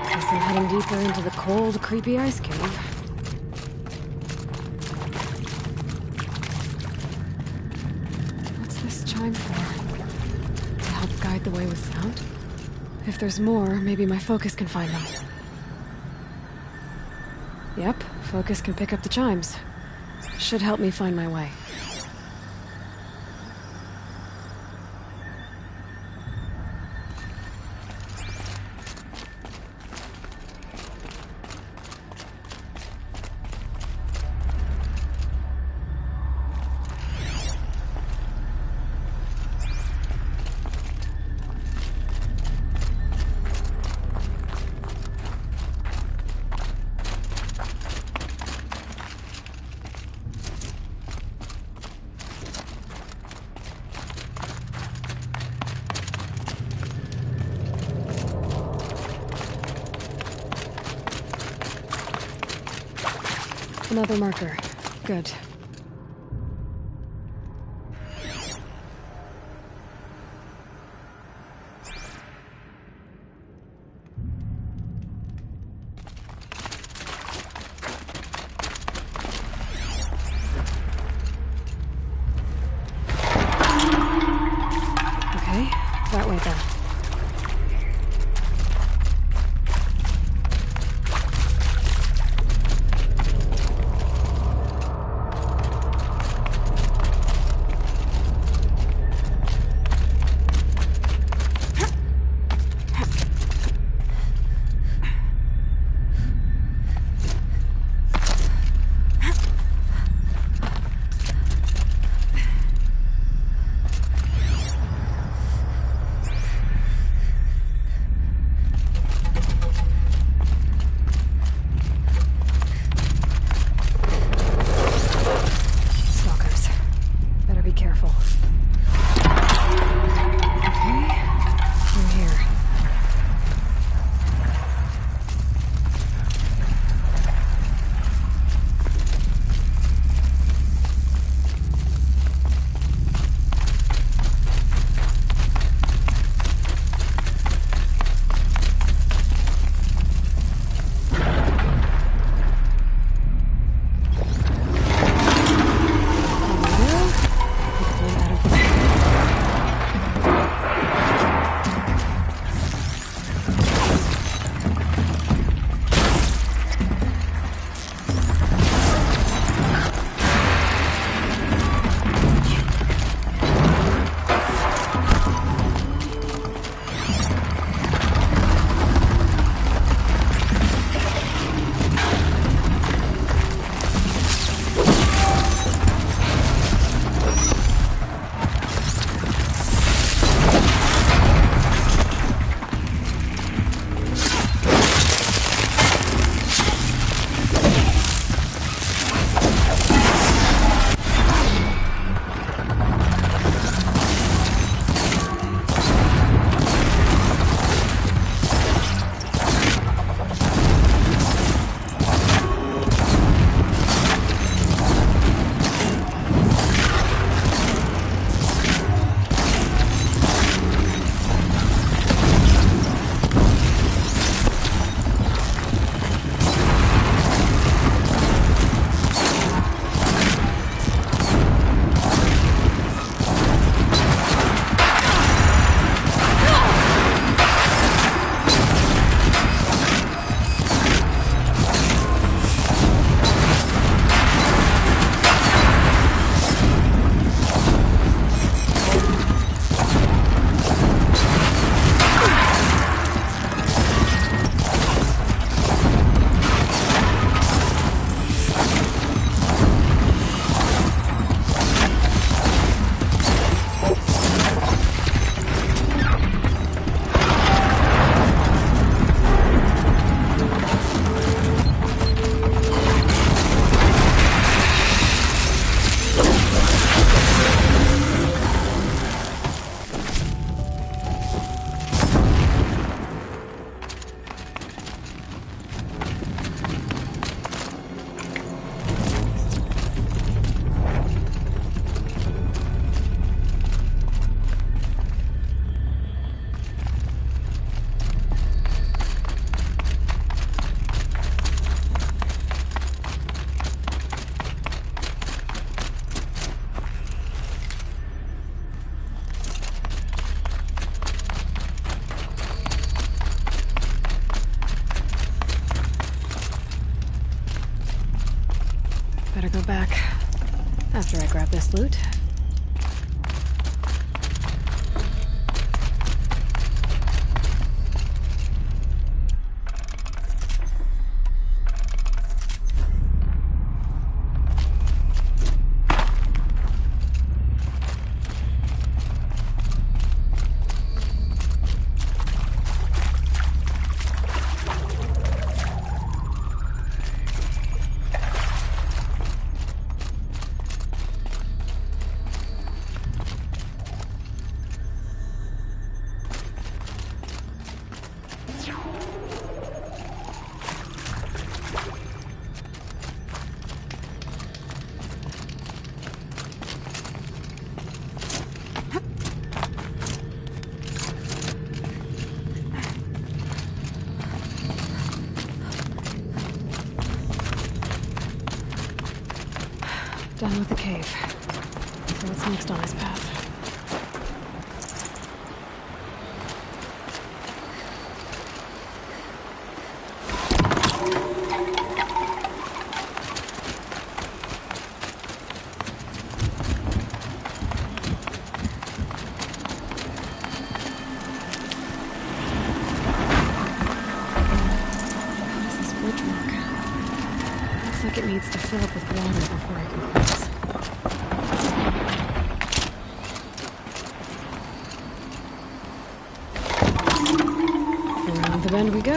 Guess I'm heading deeper into the cold, creepy ice cave. Chime for? To help guide the way with sound? If there's more, maybe my focus can find them. Yep, focus can pick up the chimes. Should help me find my way. Another marker. Good. Okay, that way then. Better go back after I grab this loot. Done with the cave. So what's next on his path? How does this bridge work? Looks like it needs to fill up with water before I can cross. Around the bend we go.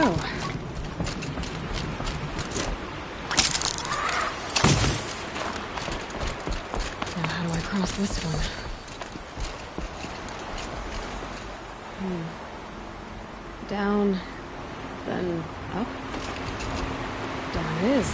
Now how do I cross this one? Down, then up. Down it is.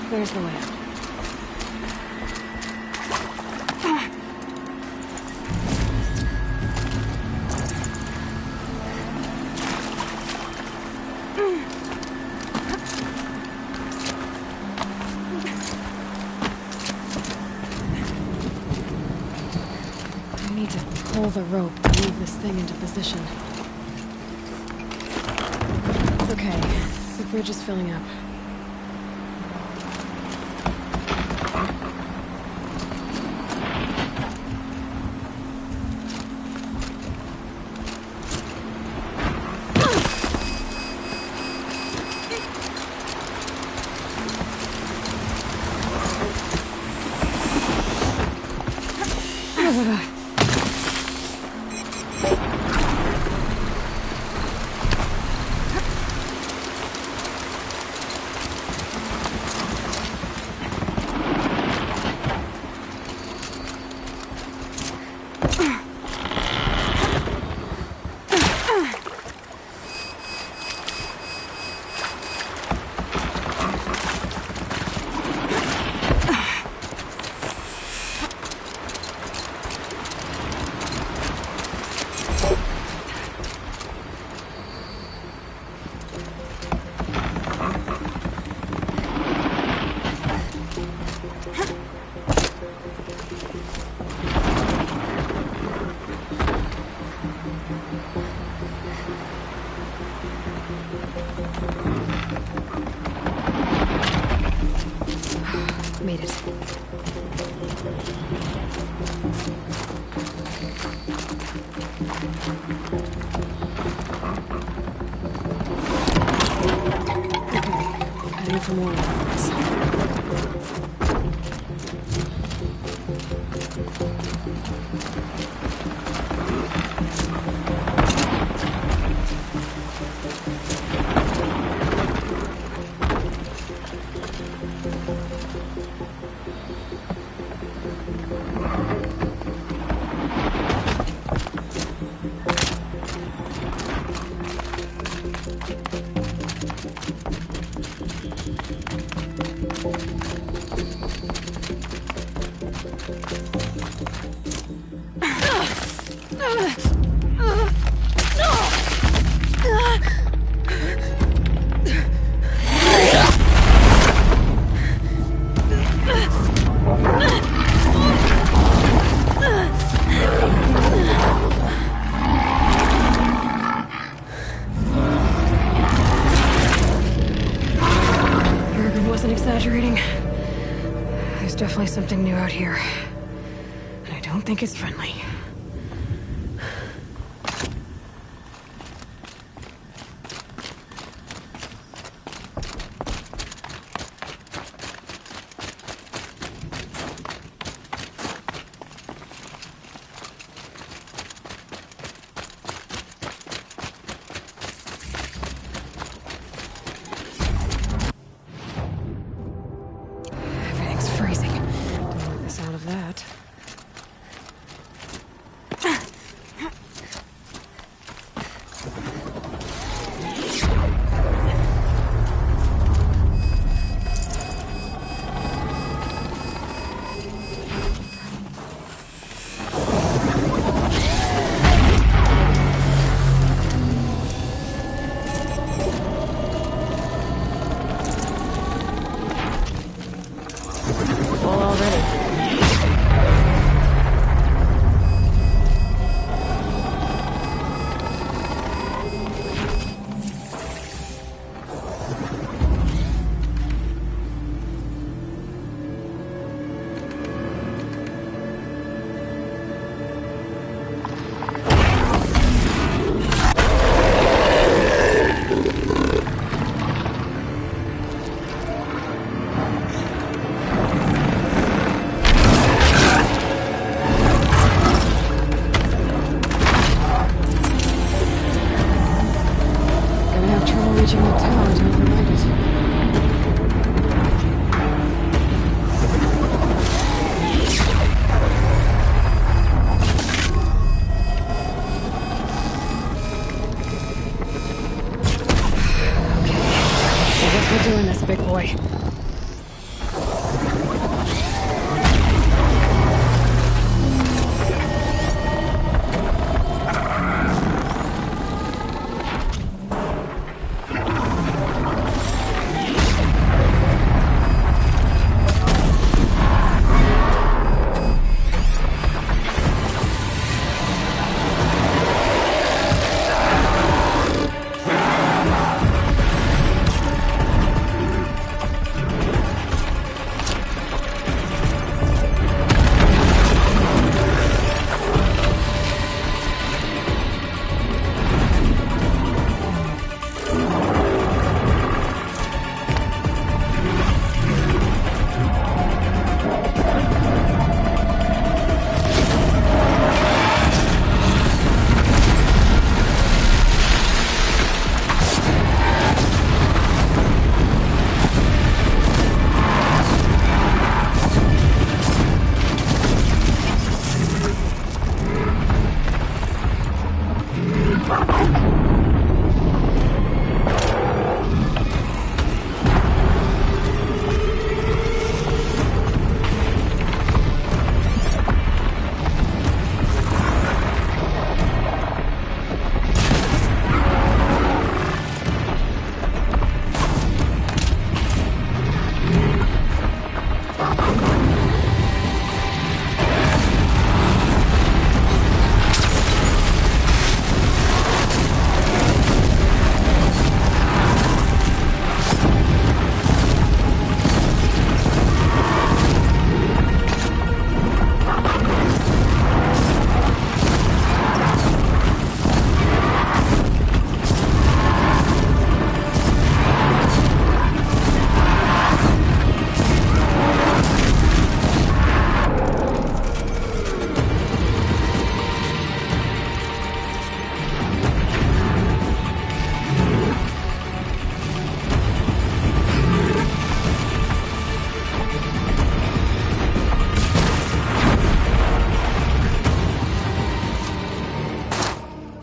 There's the way out. I need to pull the rope and move this thing into position. Okay, the bridge is filling up. Made it. Okay, heading for more levels. There's definitely something new out here. And I don't think it's friendly. Everything's freezing. Don't want this out of that. Full already. Gonna have trouble reaching the tower to override it. I guess we're doing this, big boy.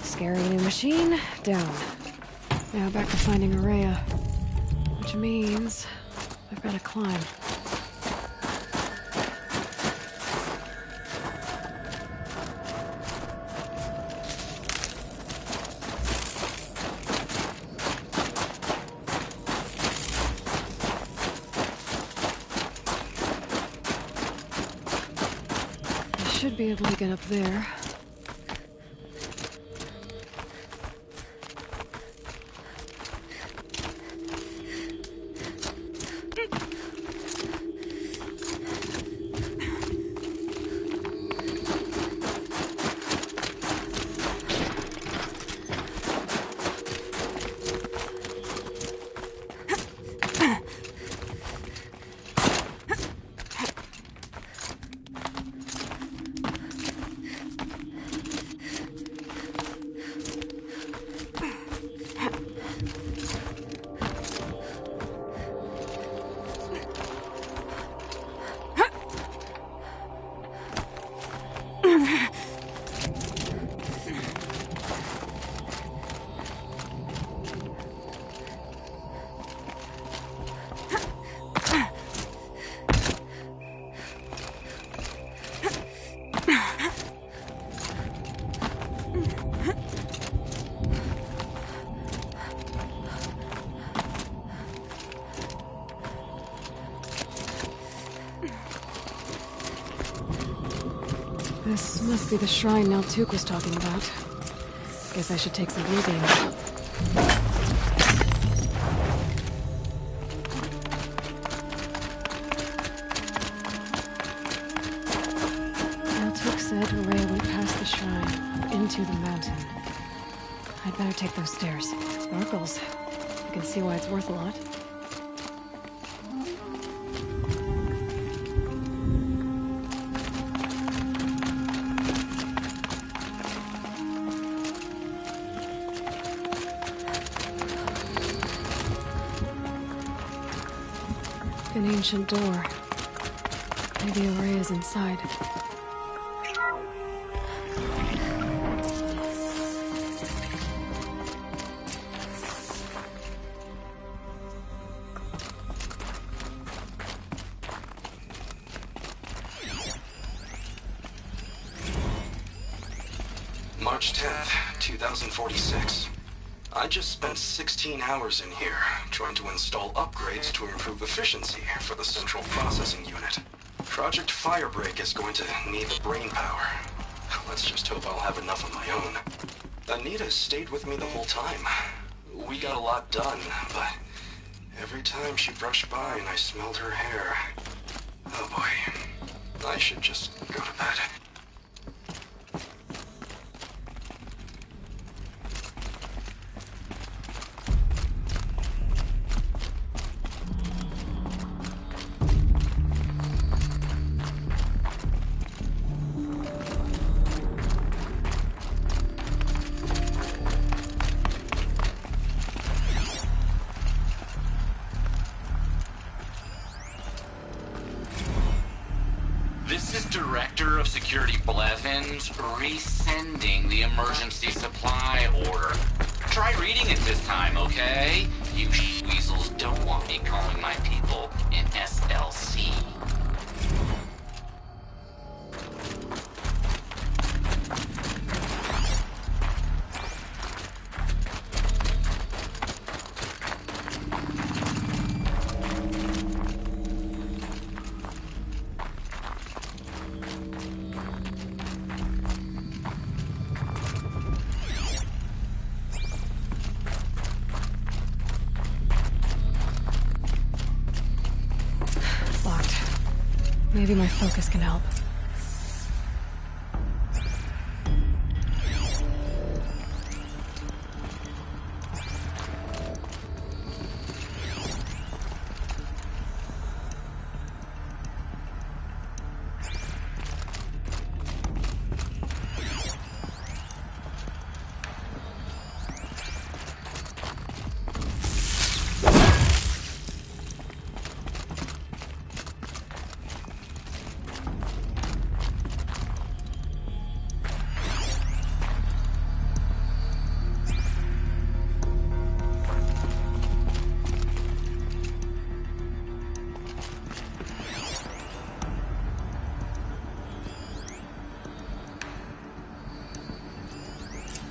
Scary new machine, down. Now back to finding Araya. Which means I've got to climb. I should be able to get up there. This must be the shrine Naltuk was talking about. Guess I should take some blue beams. Naltuk said Rhea went past the shrine, into the mountain. I'd better take those stairs. Sparkles. You can see why it's worth a lot. An ancient door. Maybe Rhea's inside. March 10th, 2046. I just spent 16 hours in here, trying to install upgrades to improve efficiency for the central processing unit. Project Firebreak is going to need the brain power. Let's just hope I'll have enough of my own. Anita stayed with me the whole time. We got a lot done, but every time she brushed by and I smelled her hair... Oh boy, I should just go to bed. This is Director of Security Blevins resending the emergency supply order. Try reading it this time, okay? You weasels don't want me calling my people in SLC. Maybe my focus can help.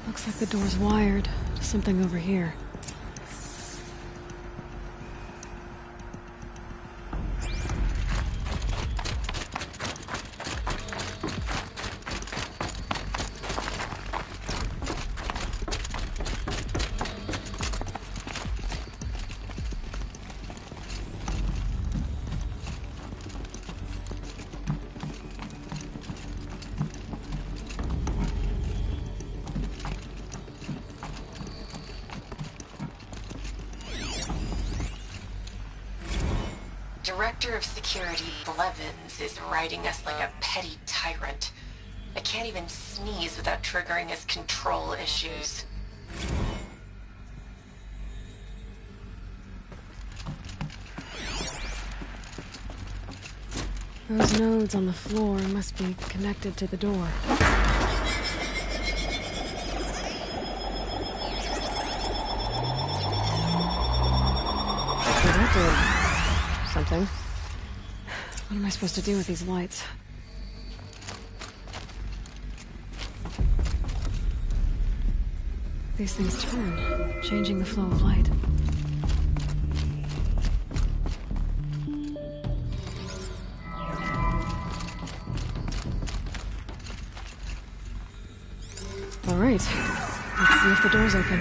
Looks like the door's wired to something over here. Director of Security Blevins is riding us like a petty tyrant. I can't even sneeze without triggering his control issues. Those nodes on the floor must be connected to the door. Okay, that did something. What am I supposed to do with these lights? These things turn, changing the flow of light. All right. Let's see if the door's open.